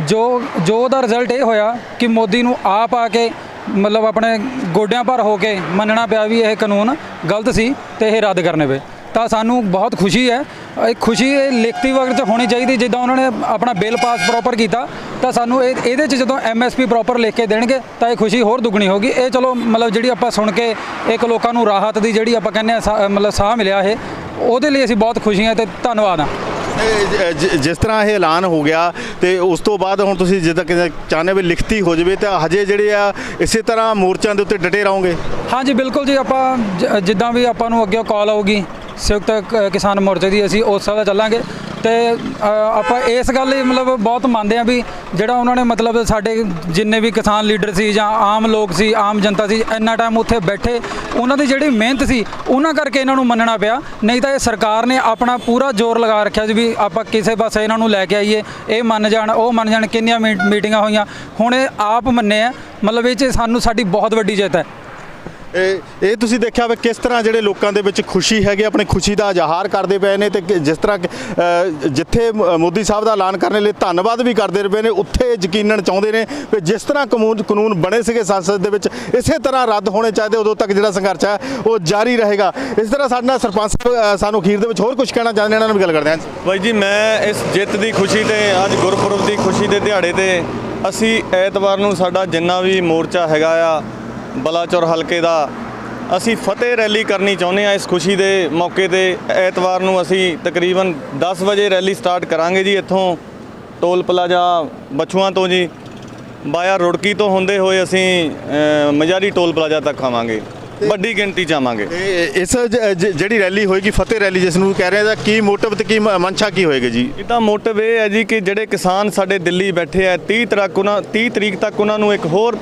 ਜੋ ਉਹਦਾ ਰਿਜ਼ਲਟ ਇਹ ਹੋਇਆ ਕਿ ਮੋਦੀ ਨੂੰ ਆਪ ਆ ਕੇ ਮਤਲਬ ਆਪਣੇ ਗੋਡਿਆਂ ਭਰ ਹੋ ਕੇ ਮੰਨਣਾ ਪਿਆ ਵੀ ਇਹ ਕਾਨੂੰਨ ਗਲਤ ਸੀ ਤੇ ਇਹ ਰੱਦ ਕਰਨੇ ਪਏ। ਤਾਂ ਸਾਨੂੰ ਬਹੁਤ ਖੁਸ਼ੀ ਹੈ। ਇਹ ਖੁਸ਼ੀ ਲਿਖਤੀ ਵਕਤ 'ਚ ਹੋਣੀ ਚਾਹੀਦੀ। ਜਿੱਦਾਂ ਉਹਨਾਂ ਨੇ ਆਪਣਾ ਬਿੱਲ ਪਾਸ ਪ੍ਰੋਪਰ ਕੀਤਾ, ਤਾਂ ਸਾਨੂੰ ਇਹਦੇ 'ਚ ਜਦੋਂ MSP ਪ੍ਰੋਪਰ ਲਿਖ ਕੇ ਦੇਣਗੇ ਤਾਂ ਇਹ ਖੁਸ਼ੀ ਹੋਰ ਦੁੱਗਣੀ ਹੋਗੀ। ਇਹ ਚਲੋ ਮਤਲਬ ਜਿਹੜੀ ਆਪਾਂ ਸੁਣ ਕੇ ਇੱਕ ਲੋਕਾਂ ਨੂੰ ਰਾਹਤ ਦੀ ਜਿਹੜੀ ਆਪਾਂ ਕਹਿੰਦੇ ਆ ਮਤਲਬ ਸਾਹ ਮਿਲਿਆ, ਇਹ ਉਹਦੇ ਲਈ ਅਸੀਂ ਬਹੁਤ ਖੁਸ਼ੀ ਹਾਂ ਤੇ ਧੰਨਵਾਦ ਹਾਂ। ਜਿਸ ਤਰ੍ਹਾਂ ਇਹ ਐਲਾਨ ਹੋ ਗਿਆ ਤੇ ਉਸ ਤੋਂ ਬਾਅਦ ਹੁਣ ਤੁਸੀਂ ਜਿੱਦਾਂ ਕਿ ਚਾਹੁੰਦੇ ਵੀ ਲਿਖਤੀ ਹੋ ਜਾਵੇ, ਤਾਂ ਹਜੇ ਜਿਹੜੇ ਆ ਇਸੇ ਤਰ੍ਹਾਂ ਮੋਰਚਿਆਂ ਦੇ ਉੱਤੇ ਡਟੇ ਰਹੋਗੇ? ਹਾਂਜੀ ਬਿਲਕੁਲ ਜੀ। ਆਪਾਂ ਜਿੱਦਾਂ ਵੀ ਆਪਾਂ ਨੂੰ ਅੱਗੇ ਕਾਲ ਆਊਗੀ ਸੰਯੁਕਤ ਕਿਸਾਨ ਮੋਰਚੇ ਦੀ, ਅਸੀਂ ਉਸ ਹਿਸਾਬ ਨਾਲ ਚੱਲਾਂਗੇ। ਤੇ ਆਪਾਂ ਇਸ ਗੱਲ ਲਈ ਮਤਲਬ ਬਹੁਤ ਮੰਨਦੇ ਆ ਵੀ ਜਿਹੜਾ ਉਹਨਾਂ ਨੇ ਮਤਲਬ ਸਾਡੇ ਜਿੰਨੇ ਵੀ ਕਿਸਾਨ ਲੀਡਰ ਸੀ ਜਾਂ ਆਮ ਲੋਕ ਸੀ, ਆਮ ਜਨਤਾ ਸੀ, ਇੰਨਾ ਟਾਈਮ ਉੱਥੇ ਬੈਠੇ, ਉਹਨਾਂ ਦੀ ਜਿਹੜੀ ਮਿਹਨਤ ਸੀ ਉਹਨਾਂ ਕਰਕੇ ਇਹਨਾਂ ਨੂੰ ਮੰਨਣਾ ਪਿਆ। ਨਹੀਂ ਤਾਂ ਇਹ ਸਰਕਾਰ ਨੇ ਆਪਣਾ ਪੂਰਾ ਜ਼ੋਰ ਲਗਾ ਰੱਖਿਆ ਸੀ ਵੀ ਆਪਾਂ ਕਿਸੇ ਪਾਸੇ ਇਹਨਾਂ ਨੂੰ ਲੈ ਕੇ ਆਈਏ, ਇਹ ਮੰਨ ਜਾਣ, ਉਹ ਮੰਨ ਜਾਣ। ਕਿੰਨੀਆਂ ਮੀਟਿੰਗਾਂ ਹੋਈਆਂ, ਹੁਣ ਇਹ ਆਪ ਮੰਨੇ ਆ, ਮਤਲਬ ਇਹ 'ਚ ਸਾਡੀ ਬਹੁਤ ਵੱਡੀ ਜਿੱਤ ਹੈ। ਇਹ ਤੁਸੀਂ ਦੇਖਿਆ ਵੀ ਕਿਸ ਤਰ੍ਹਾਂ ਜਿਹੜੇ ਲੋਕਾਂ ਦੇ ਵਿੱਚ ਖੁਸ਼ੀ ਹੈਗੀ, ਆਪਣੀ ਖੁਸ਼ੀ ਦਾ ਇਜ਼ਹਾਰ ਕਰਦੇ ਪਏ ਨੇ, ਤੇ ਜਿਸ ਤਰ੍ਹਾਂ ਜਿੱਥੇ ਮੋਦੀ ਸਾਹਿਬ ਦਾ ਐਲਾਨ ਕਰਨ ਲਈ ਧੰਨਵਾਦ ਵੀ ਕਰਦੇ ਪਏ ਨੇ, ਉੱਥੇ ਯਕੀਨਨ ਚਾਹੁੰਦੇ ਨੇ ਕਿ ਜਿਸ ਤਰ੍ਹਾਂ ਕਾਨੂੰਨ ਬਣੇ ਸੀਗੇ ਸੰਸਦ ਦੇ ਵਿੱਚ ਇਸੇ ਤਰ੍ਹਾਂ ਰੱਦ ਹੋਣੇ ਚਾਹੀਦੇ। ਉਦੋਂ ਤੱਕ ਜਿਹੜਾ ਸੰਘਰਸ਼ ਹੈ ਉਹ ਜਾਰੀ ਰਹੇਗਾ। ਇਸ ਤਰ੍ਹਾਂ ਸਾਡੇ ਨਾਲ ਸਰਪੰਚ ਸਾਹਿਬ ਸਾਨੂੰ ਅਖੀਰ ਦੇ ਵਿੱਚ ਹੋਰ ਕੁਝ ਕਹਿਣਾ ਚਾਹੁੰਦੇ, ਇਹਨਾਂ ਨਾਲ ਵੀ ਗੱਲ ਕਰਦੇ ਹਾਂ। ਬਾਈ ਜੀ, ਮੈਂ ਇਸ ਜਿੱਤ ਦੀ ਖੁਸ਼ੀ ਤੇ ਅੱਜ ਗੁਰਪੁਰਬ ਦੀ ਖੁਸ਼ੀ ਦੇ ਦਿਹਾੜੇ ਤੇ ਅਸੀਂ ਐਤਵਾਰ ਨੂੰ ਸਾਡਾ ਜਿੰਨਾ ਵੀ ਮੋਰਚਾ ਹੈਗਾ ਆ ਬਲਾਚੌਰ ਹਲਕੇ ਦਾ, ਅਸੀਂ ਫਤਿਹ ਰੈਲੀ ਕਰਨੀ ਚਾਹੁੰਦੇ ਹਾਂ। ਇਸ ਖੁਸ਼ੀ ਦੇ ਮੌਕੇ ਤੇ ਐਤਵਾਰ ਨੂੰ ਅਸੀਂ ਤਕਰੀਬਨ 10 ਵਜੇ ਰੈਲੀ ਸਟਾਰਟ ਕਰਾਂਗੇ ਜੀ। ਇੱਥੋਂ ਟੋਲ ਪਲਾਜ਼ਾ ਬਛੂਆਂ ਤੋਂ ਜੀ ਬਾਇਆ ਰੁੜਕੀ ਤੋਂ ਹੁੰਦੇ ਹੋਏ ਅਸੀਂ ਮਜਾਰੀ ਟੋਲ ਪਲਾਜ਼ਾ ਤੱਕ ਆਵਾਂਗੇ, ਵੱਡੀ ਗਿਣਤੀ 'ਚ ਆਵਾਂਗੇ। ਇਸ ਜਿਹੜੀ ਰੈਲੀ ਹੋਏਗੀ ਫਤਿਹ ਰੈਲੀ ਜਿਸ ਨੂੰ ਕਹਿ ਰਹੇ ਦਾ ਕੀ ਮੋਟਿਵ ਤੇ ਕੀ ਮਨਸ਼ਾ ਕੀ ਹੋਏਗੀ ਜੀ? ਇਹਦਾ ਮੋਟਿਵ ਇਹ ਹੈ ਜੀ ਕਿ ਜਿਹੜੇ ਕਿਸਾਨ ਸਾਡੇ ਦਿੱਲੀ ਬੈਠੇ ਆ 30 ਤਰੀਕ ਤੱਕ ਉਹਨਾਂ ਨੂੰ ਇੱਕ ਹੋਰ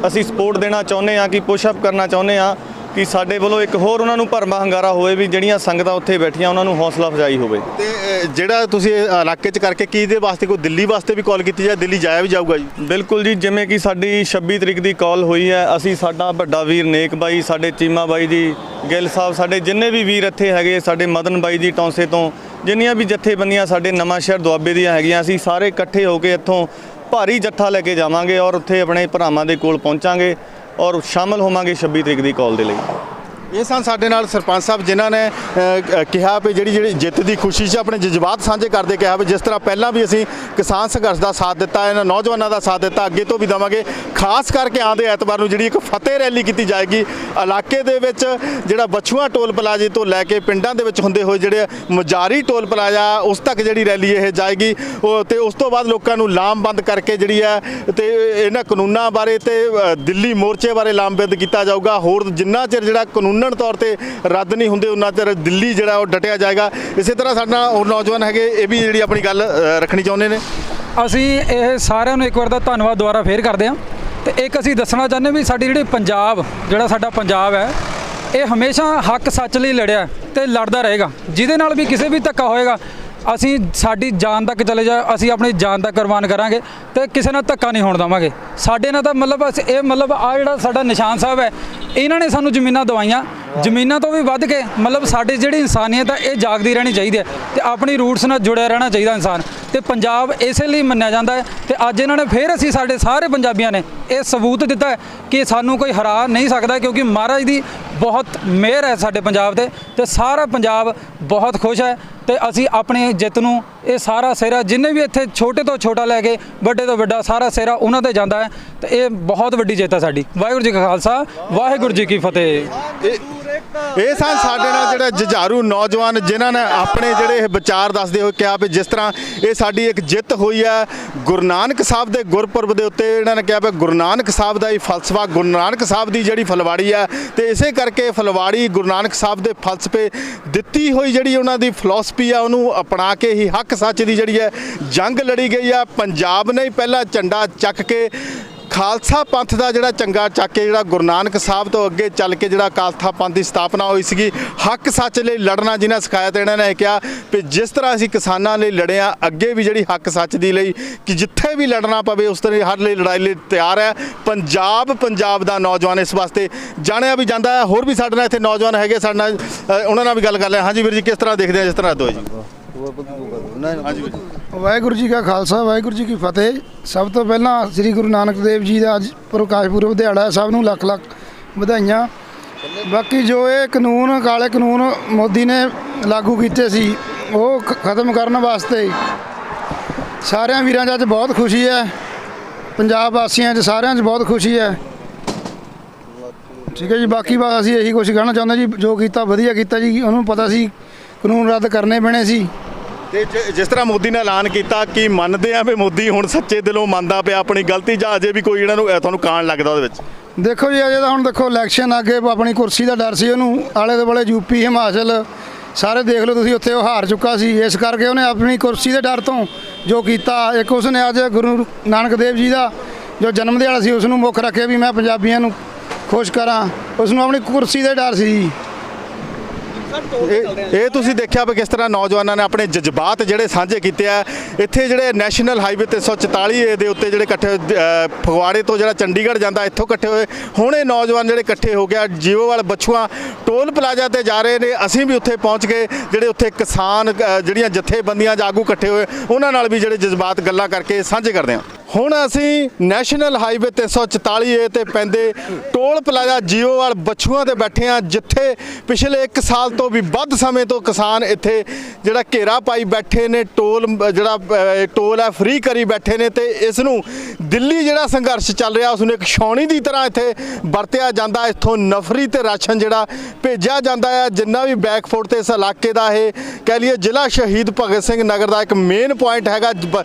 ਅਸੀਂ ਸਪੋਰਟ ਦੇਣਾ ਚਾਹੁੰਦੇ ਹਾਂ, ਕਿ ਪੁਸ਼ਅਪ ਕਰਨਾ ਚਾਹੁੰਦੇ ਹਾਂ ਕਿ ਸਾਡੇ ਵੱਲੋਂ ਇੱਕ ਹੋਰ ਉਹਨਾਂ ਨੂੰ ਭਰਮਾ ਹੰਗਾਰਾ ਹੋਵੇ ਵੀ ਜਿਹੜੀਆਂ ਸੰਗਤਾਂ ਉੱਥੇ ਬੈਠੀਆਂ ਉਹਨਾਂ ਨੂੰ ਹੌਸਲਾ ਅਫਜ਼ਾਈ ਹੋਵੇ। ਤੇ ਜਿਹੜਾ ਤੁਸੀਂ ਇਲਾਕੇ 'ਚ ਕਰਕੇ ਕੀ ਦੇ ਵਾਸਤੇ ਕੋਈ ਦਿੱਲੀ ਵਾਸਤੇ ਵੀ ਕਾਲ ਕੀਤੀ ਜਾਂ ਦਿੱਲੀ ਜਾਇਆ ਵੀ ਜਾਊਗਾ ਜੀ? ਬਿਲਕੁਲ ਜੀ, ਜਿਵੇਂ ਕਿ ਸਾਡੀ 26 ਤਰੀਕ ਦੀ ਕਾਲ ਹੋਈ ਹੈ, ਅਸੀਂ ਸਾਡਾ ਵੱਡਾ ਵੀਰ ਨੇਕ ਬਾਈ, ਸਾਡੇ ਚੀਮਾ ਬਾਈ ਜੀ, ਗਿੱਲ ਸਾਹਿਬ, ਸਾਡੇ ਜਿੰਨੇ ਵੀ ਵੀਰ ਇੱਥੇ ਹੈਗੇ, ਸਾਡੇ ਮਦਨ ਬਾਈ ਜੀ ਟੌਂਸੇ ਤੋਂ, ਜਿੰਨੀਆਂ ਵੀ ਜਥੇਬੰਦੀਆਂ ਸਾਡੇ ਨਵਾਂ ਸ਼ਹਿਰ ਦੁਆਬੇ ਦੀਆਂ ਹੈਗੀਆਂ, ਅਸੀਂ ਸਾਰੇ ਇਕੱਠੇ ਹੋ ਕੇ ਇੱਥੋਂ ਭਾਰੀ ਜੱਥਾ ਲੈ ਕੇ ਜਾਵਾਂਗੇ ਔਰ ਉੱਥੇ ਆਪਣੇ ਭਰਾਵਾਂ ਦੇ ਕੋਲ ਪਹੁੰਚਾਂਗੇ ਔਰ ਸ਼ਾਮਲ ਹੋਵਾਂਗੇ 26 ਤਰੀਕ ਦੀ ਕਾਲ ਦੇ ਲਈ। ਇਹ ਸਨ ਸਾਡੇ ਨਾਲ ਸਰਪੰਚ ਸਾਹਿਬ ਜਿਨ੍ਹਾਂ ਨੇ ਕਿਹਾ ਵੀ ਜਿਹੜੀ ਜਿੱਤ ਦੀ ਖੁਸ਼ੀ 'ਚ ਆਪਣੇ ਜਜ਼ਬਾਤ ਸਾਂਝੇ ਕਰਦੇ ਕਿਹਾ ਵੀ ਜਿਸ ਤਰ੍ਹਾਂ ਪਹਿਲਾਂ ਵੀ ਅਸੀਂ ਕਿਸਾਨ ਸੰਘਰਸ਼ ਦਾ ਸਾਥ ਦਿੱਤਾ, ਇਹਨਾਂ ਨੌਜਵਾਨਾਂ ਦਾ ਸਾਥ ਦਿੱਤਾ, ਅੱਗੇ ਤੋਂ ਵੀ ਦੇਵਾਂਗੇ। ਖਾਸ ਕਰਕੇ ਆਉਂਦੇ ਐਤਵਾਰ ਨੂੰ ਜਿਹੜੀ ਇੱਕ ਫਤਿਹ ਰੈਲੀ ਕੀਤੀ ਜਾਏਗੀ ਇਲਾਕੇ ਦੇ ਵਿੱਚ, ਜਿਹੜਾ ਬਛੂਆਂ ਟੋਲ ਪਲਾਜ਼ੇ ਤੋਂ ਲੈ ਕੇ ਪਿੰਡਾਂ ਦੇ ਵਿੱਚ ਹੁੰਦੇ ਹੋਏ ਜਿਹੜੇ ਮਜਾਰੀ ਟੋਲ ਪਲਾਜ਼ਾ ਉਸ ਤੱਕ ਜਿਹੜੀ ਰੈਲੀ ਇਹ ਜਾਏਗੀ। ਤੇ ਉਸ ਤੋਂ ਬਾਅਦ ਲੋਕਾਂ ਨੂੰ ਲਾਮਬੰਦ ਕਰਕੇ ਜਿਹੜੀ ਹੈ ਤੇ ਇਹਨਾਂ ਕਾਨੂੰਨਾਂ ਬਾਰੇ ਤੇ ਦਿੱਲੀ ਮੋਰਚੇ ਬਾਰੇ ਲਾਮਬੰਦ ਕੀਤਾ ਜਾਊਗਾ। ਹੋਰ ਜਿੰਨਾ ਚਿਰ ਜਿਹੜਾ ਕਾਨੂੰਨ ਤੌਰ ਤੇ ਰੱਦ ਨਹੀਂ ਹੁੰਦੇ ਉਹਨਾਂ ਚਿਰ ਦਿੱਲੀ ਜਿਹੜਾ ਉਹ ਡਟਿਆ ਜਾਏਗਾ। ਇਸੇ ਤਰ੍ਹਾਂ ਸਾਡੇ ਨਾਲ ਹੋਰ ਨੌਜਵਾਨ ਹੈਗੇ, ਇਹ ਵੀ ਜਿਹੜੀ ਆਪਣੀ ਗੱਲ ਰੱਖਣੀ ਚਾਹੁੰਦੇ ਨੇ। ਅਸੀਂ ਇਹ ਸਾਰਿਆਂ ਨੂੰ ਇੱਕ ਵਾਰ ਦਾ ਧੰਨਵਾਦ ਦੁਬਾਰਾ ਫੇਰ ਕਰਦੇ ਹਾਂ। ਤੇ ਇੱਕ ਅਸੀਂ ਦੱਸਣਾ ਚਾਹੁੰਦੇ ਵੀ ਸਾਡੀ ਜਿਹੜੀ ਪੰਜਾਬ, ਜਿਹੜਾ ਸਾਡਾ ਪੰਜਾਬ ਹੈ, ਇਹ ਹਮੇਸ਼ਾ ਹੱਕ ਸੱਚ ਲਈ ਲੜਿਆ ਤੇ ਲੜਦਾ ਰਹੇਗਾ। ਜਿਹਦੇ ਨਾਲ ਵੀ ਕਿਸੇ ਵੀ ਧੱਕਾ ਹੋਏਗਾ, ਅਸੀਂ ਸਾਡੀ ਜਾਨ ਤੱਕ ਚਲੇ ਜਾ, ਅਸੀਂ ਆਪਣੀ ਜਾਨ ਤੱਕ ਕੁਰਬਾਨ ਕਰਾਂਗੇ ਤੇ ਕਿਸੇ ਨਾਲ ਧੱਕਾ ਨਹੀਂ ਹੋਣ ਦੇਵਾਂਗੇ। ਸਾਡੇ ਨਾਲ ਤਾਂ ਮਤਲਬ ਇਹ ਮਤਲਬ ਆ ਜਿਹੜਾ ਸਾਡਾ ਨਿਸ਼ਾਨ ਸਾਹਿਬ ਹੈ, ਇਹਨਾਂ ਨੇ ਸਾਨੂੰ ਜ਼ਮੀਨਾਂ ਦਵਾਈਆਂ, ਜ਼ਮੀਨਾਂ ਤੋਂ ਵੀ ਵੱਧ ਕੇ ਮਤਲਬ ਸਾਡੀ ਜਿਹੜੀ ਇਨਸਾਨੀਅਤ ਹੈ ਇਹ ਜਾਗਦੀ ਰਹਿਣੀ ਚਾਹੀਦੀ ਹੈ ਤੇ ਆਪਣੀ ਰੂਟਸ ਨਾਲ ਜੁੜਿਆ ਰਹਿਣਾ ਚਾਹੀਦਾ ਇਨਸਾਨ। ਤੇ ਪੰਜਾਬ ਇਸੇ ਲਈ ਮੰਨਿਆ ਜਾਂਦਾ ਹੈ ਤੇ ਅੱਜ ਇਹਨਾਂ ਨੇ ਫਿਰ ਅਸੀਂ ਸਾਡੇ ਸਾਰੇ ਪੰਜਾਬੀਆਂ ਨੇ ਇਹ ਸਬੂਤ ਦਿੱਤਾ ਹੈ ਕਿ ਸਾਨੂੰ ਕੋਈ ਹਰਾ ਨਹੀਂ ਸਕਦਾ, ਕਿਉਂਕਿ ਮਹਾਰਾਜ ਦੀ ਬਹੁਤ ਮਿਹਰ ਹੈ ਸਾਡੇ ਪੰਜਾਬ ਤੇ ਸਾਰਾ ਪੰਜਾਬ ਬਹੁਤ ਖੁਸ਼ ਹੈ। ਤੇ ਅਸੀਂ ਆਪਣੀ ਜਿੱਤ ਨੂੰ ਇਹ ਸਾਰਾ ਸਿਹਰਾ ਜਿੰਨੇ ਵੀ ਇੱਥੇ ਛੋਟੇ ਤੋਂ ਛੋਟਾ ਲੈ ਕੇ ਵੱਡੇ ਤੋਂ ਵੱਡਾ ਸਾਰਾ ਸਿਹਰਾ ਉਹਨਾਂ ਤੇ ਜਾਂਦਾ ਹੈ ਤੇ ਇਹ ਬਹੁਤ ਵੱਡੀ ਜਿੱਤ ਹੈ ਸਾਡੀ। ਵਾਹਿਗੁਰੂ ਜੀ ਕਾ ਖਾਲਸਾ, ਵਾਹਿਗੁਰੂ ਜੀ ਕੀ ਫਤਿਹ। ਇਹ ਸਨ ਸਾਡੇ ਨਾਲ ਜਿਹੜੇ ਜੁਝਾਰੂ ਨੌਜਵਾਨ ਜਿਨ੍ਹਾਂ ਨੇ ਆਪਣੇ ਜਿਹੜੇ ਇਹ ਵਿਚਾਰ ਦੱਸਦੇ ਹੋਏ ਕਿਹਾ ਵੀ ਜਿਸ ਤਰ੍ਹਾਂ ਇਹ ਸਾਡੀ ਇੱਕ ਜਿੱਤ ਹੋਈ ਹੈ ਗੁਰੂ ਨਾਨਕ ਸਾਹਿਬ ਦੇ ਗੁਰਪੁਰਬ ਦੇ ਉੱਤੇ। ਇਹਨਾਂ ਨੇ ਕਿਹਾ ਵੀ ਗੁਰੂ ਨਾਨਕ ਸਾਹਿਬ ਦਾ ਹੀ ਫਲਸਫਾ, ਗੁਰੂ ਨਾਨਕ ਸਾਹਿਬ ਦੀ ਜਿਹੜੀ ਫਲਵਾੜੀ ਹੈ ਤੇ ਇਸੇ ਕਰਕੇ ਫਲਵਾੜੀ ਗੁਰੂ ਨਾਨਕ ਸਾਹਿਬ ਦੇ ਫਲਸਫੇ ਦਿੱਤੀ ਹੋਈ ਜਿਹੜੀ ਉਹਨਾਂ ਦੀ ਫਿਲਾਸਫੀ ਆ ਉਹਨੂੰ ਅਪਣਾ ਕੇ ਹੀ ਹੱਕ ਸੱਚ ਦੀ ਜਿਹੜੀ ਹੈ ਜੰਗ ਲੜੀ ਗਈ ਆ। ਪੰਜਾਬ ਨੇ ਪਹਿਲਾ ਝੰਡਾ ਚੱਕ ਕੇ ਖਾਲਸਾ ਪੰਥ ਦਾ ਜਿਹੜਾ ਚੰਗਾ ਚੱਕ ਕੇ ਜਿਹੜਾ ਗੁਰੂ ਨਾਨਕ ਸਾਹਿਬ ਤੋਂ ਅੱਗੇ ਚੱਲ ਕੇ ਜਿਹੜਾ ਖਾਲਸਾ ਪੰਥ ਦੀ ਸਥਾਪਨਾ ਹੋਈ ਸੀਗੀ, ਹੱਕ ਸੱਚ ਲਈ ਲੜਨਾ ਜਿਹਨਾਂ ਸਿਖਾਇਆ ਤੇ ਇਹਨਾਂ ਨੇ ਕਿਹਾ ਕਿ ਜਿਸ ਤਰ੍ਹਾਂ ਅਸੀਂ ਕਿਸਾਨਾਂ ਲਈ ਲੜੇ ਆ, ਅੱਗੇ ਵੀ ਜਿਹੜੀ ਹੱਕ ਸੱਚ ਦੀ ਲਈ ਕਿ ਜਿੱਥੇ ਵੀ ਲੜਨਾ ਪਵੇ ਉਸ ਤਰ੍ਹਾਂ ਹਰ ਲਈ ਲੜਾਈ ਲਈ ਤਿਆਰ ਹੈ। ਪੰਜਾਬ ਦਾ ਨੌਜਵਾਨ ਇਸ ਵਾਸਤੇ ਜਾਣਿਆ ਵੀ ਜਾਂਦਾ ਹੈ। ਹੋਰ ਵੀ ਸਾਡੇ ਨਾਲ ਇੱਥੇ ਨੌਜਵਾਨ ਹੈਗੇ, ਸਾਡੇ ਨਾਲ ਉਹਨਾਂ ਨਾਲ ਵੀ ਗੱਲ ਕਰ ਲਿਆ। ਹਾਂਜੀ ਵੀਰ ਜੀ, ਕਿਸ ਤਰ੍ਹਾਂ ਦੇਖਦੇ ਆ ਜਿਸ ਤਰ੍ਹਾਂ ਦੋ ਜੀ? ਹਾਂਜੀ ਵੀਰ ਜੀ। ਵਾਹਿਗੁਰੂ ਜੀ ਕਾ ਖਾਲਸਾ, ਵਾਹਿਗੁਰੂ ਜੀ ਕੀ ਫਤਿਹ। ਸਭ ਤੋਂ ਪਹਿਲਾਂ ਸ੍ਰੀ ਗੁਰੂ ਨਾਨਕ ਦੇਵ ਜੀ ਦਾ ਅੱਜ ਪ੍ਰਕਾਸ਼ ਪੁਰਬ ਦਿਹਾੜਾ, ਸਭ ਨੂੰ ਲੱਖ ਲੱਖ ਵਧਾਈਆਂ। ਬਾਕੀ ਜੋ ਇਹ ਕਾਨੂੰਨ, ਕਾਲੇ ਕਾਨੂੰਨ ਮੋਦੀ ਨੇ ਲਾਗੂ ਕੀਤੇ ਸੀ, ਉਹ ਖਤਮ ਕਰਨ ਵਾਸਤੇ ਸਾਰਿਆਂ ਵੀਰਾਂ 'ਚ ਅੱਜ ਬਹੁਤ ਖੁਸ਼ੀ ਹੈ। ਪੰਜਾਬ ਵਾਸੀਆਂ 'ਚ ਸਾਰਿਆਂ 'ਚ ਬਹੁਤ ਖੁਸ਼ੀ ਹੈ। ਠੀਕ ਹੈ ਜੀ। ਬਾਕੀ ਬਸ ਅਸੀਂ ਇਹੀ ਕੁਛ ਕਹਿਣਾ ਚਾਹੁੰਦੇ ਜੀ, ਜੋ ਕੀਤਾ ਵਧੀਆ ਕੀਤਾ ਜੀ। ਉਹਨੂੰ ਪਤਾ ਸੀ ਕਾਨੂੰਨ ਰੱਦ ਕਰਨੇ ਪੈਣੇ ਸੀ। ਤੇ ਜਿਸ ਤਰ੍ਹਾਂ ਮੋਦੀ ਨੇ ਐਲਾਨ ਕੀਤਾ ਕਿ ਮੰਨਦੇ ਆ ਵੀ ਮੋਦੀ ਹੁਣ ਸੱਚੇ ਦਿਲੋਂ ਮੰਨਦਾ ਪਿਆ ਆਪਣੀ ਗਲਤੀ, ਜਾਂ ਅਜੇ ਵੀ ਕੋਈ ਇਹਨਾਂ ਨੂੰ ਤੁਹਾਨੂੰ ਕਾਣ ਲੱਗਦਾ ਉਹਦੇ ਵਿੱਚ? ਦੇਖੋ ਜੀ, ਅਜੇ ਤਾਂ ਹੁਣ ਦੇਖੋ ਇਲੈਕਸ਼ਨ ਅੱਗੇ, ਆਪਣੀ ਕੁਰਸੀ ਦਾ ਡਰ ਸੀ ਉਹਨੂੰ। ਆਲੇ ਦੁਆਲੇ ਯੂਪੀ, ਹਿਮਾਚਲ ਸਾਰੇ ਦੇਖ ਲਓ ਤੁਸੀਂ, ਉੱਥੇ ਉਹ ਹਾਰ ਚੁੱਕਾ ਸੀ। ਇਸ ਕਰਕੇ ਉਹਨੇ ਆਪਣੀ ਕੁਰਸੀ ਦੇ ਡਰ ਤੋਂ ਜੋ ਕੀਤਾ। ਇੱਕ ਉਸਨੇ ਅੱਜ ਗੁਰੂ ਨਾਨਕ ਦੇਵ ਜੀ ਦਾ ਜੋ ਜਨਮ ਦਿਹਾੜਾ ਸੀ ਉਸ ਨੂੰ ਮੁੱਖ ਰੱਖਿਆ ਵੀ ਮੈਂ ਪੰਜਾਬੀਆਂ ਨੂੰ ਖੁਸ਼ ਕਰਾਂ। ਉਸ ਨੂੰ ਆਪਣੀ ਕੁਰਸੀ ਦੇ ਡਰ ਸੀ। ਇਹ ਤੁਸੀਂ ਦੇਖਿਆ ਵੀ ਕਿਸ ਤਰ੍ਹਾਂ ਨੌਜਵਾਨਾਂ ਨੇ ਆਪਣੇ ਜਜ਼ਬਾਤ ਜਿਹੜੇ ਸਾਂਝੇ ਕੀਤੇ ਆ। ਇੱਥੇ ਜਿਹੜੇ ਨੈਸ਼ਨਲ ਹਾਈਵੇ 344 ਦੇ ਉੱਤੇ ਜਿਹੜੇ ਇਕੱਠੇ ਫਗਵਾੜੇ ਤੋਂ ਜਿਹੜਾ ਚੰਡੀਗੜ੍ਹ ਜਾਂਦਾ ਇੱਥੋਂ ਇਕੱਠੇ ਹੋਏ। ਹੁਣ ਇਹ ਨੌਜਵਾਨ ਜਿਹੜੇ ਇਕੱਠੇ ਹੋ ਗਿਆ ਜੀਓਵਾਲ ਬਛੂਆ ਟੋਲ ਪਲਾਜ਼ਾ ਤੇ ਜਾ ਰਹੇ ਨੇ। ਅਸੀਂ ਵੀ ਉੱਥੇ ਪਹੁੰਚ ਗਏ। ਜਿਹੜੇ ਉੱਥੇ ਕਿਸਾਨ ਜਿਹੜੀਆਂ ਜਥੇਬੰਦੀਆਂ ਆਗੂ ਇਕੱਠੇ ਹੋਏ ਉਹਨਾਂ ਨਾਲ ਵੀ ਜਿਹੜੇ ਜਜ਼ਬਾਤ ਗੱਲਾਂ ਕਰਕੇ ਸਾਂਝੇ ਕਰਦੇ ਹਾਂ। ਹੁਣ ਅਸੀਂ ਨੈਸ਼ਨਲ ਹਾਈਵੇ 344 ਤੇ ਪੈਂਦੇ ਟੋਲ ਪਲਾਜ਼ਾ ਜੀਓਵਾਲ ਬਛੂਆਂ ਤੇ ਬੈਠੇ ਹਾਂ, ਜਿੱਥੇ ਪਿਛਲੇ 1 ਸਾਲ ਤੋਂ ਵੀ ਵੱਧ ਸਮੇਂ ਤੋਂ ਕਿਸਾਨ ਇੱਥੇ ਜਿਹੜਾ ਘੇਰਾ ਪਾਈ ਬੈਠੇ ਨੇ। ਟੋਲ ਹੈ ਫ੍ਰੀ ਕਰੀ ਬੈਠੇ ਨੇ ਤੇ ਇਸ ਨੂੰ ਦਿੱਲੀ ਜਿਹੜਾ ਸੰਘਰਸ਼ ਚੱਲ ਰਿਹਾ ਉਸ ਨੂੰ ਇੱਕ ਛਾਉਣੀ ਦੀ ਤਰ੍ਹਾਂ ਇੱਥੇ ਵਰਤਿਆ ਜਾਂਦਾ। ਇੱਥੋਂ ਨਫਰੀ ਤੇ ਰਾਸ਼ਨ ਜਿਹੜਾ ਭੇਜਿਆ ਜਾਂਦਾ ਹੈ। ਜਿੰਨਾ ਵੀ ਬੈਕਫੁੱਟ ਤੇ ਇਸ ਇਲਾਕੇ ਦਾ ਇਹ ਕਹਿ ਲਈਏ ਜ਼ਿਲ੍ਹਾ ਸ਼ਹੀਦ ਭਗਤ ਸਿੰਘ ਨਗਰ ਦਾ ਇੱਕ ਮੇਨ ਪੁਆਇੰਟ ਹੈਗਾ।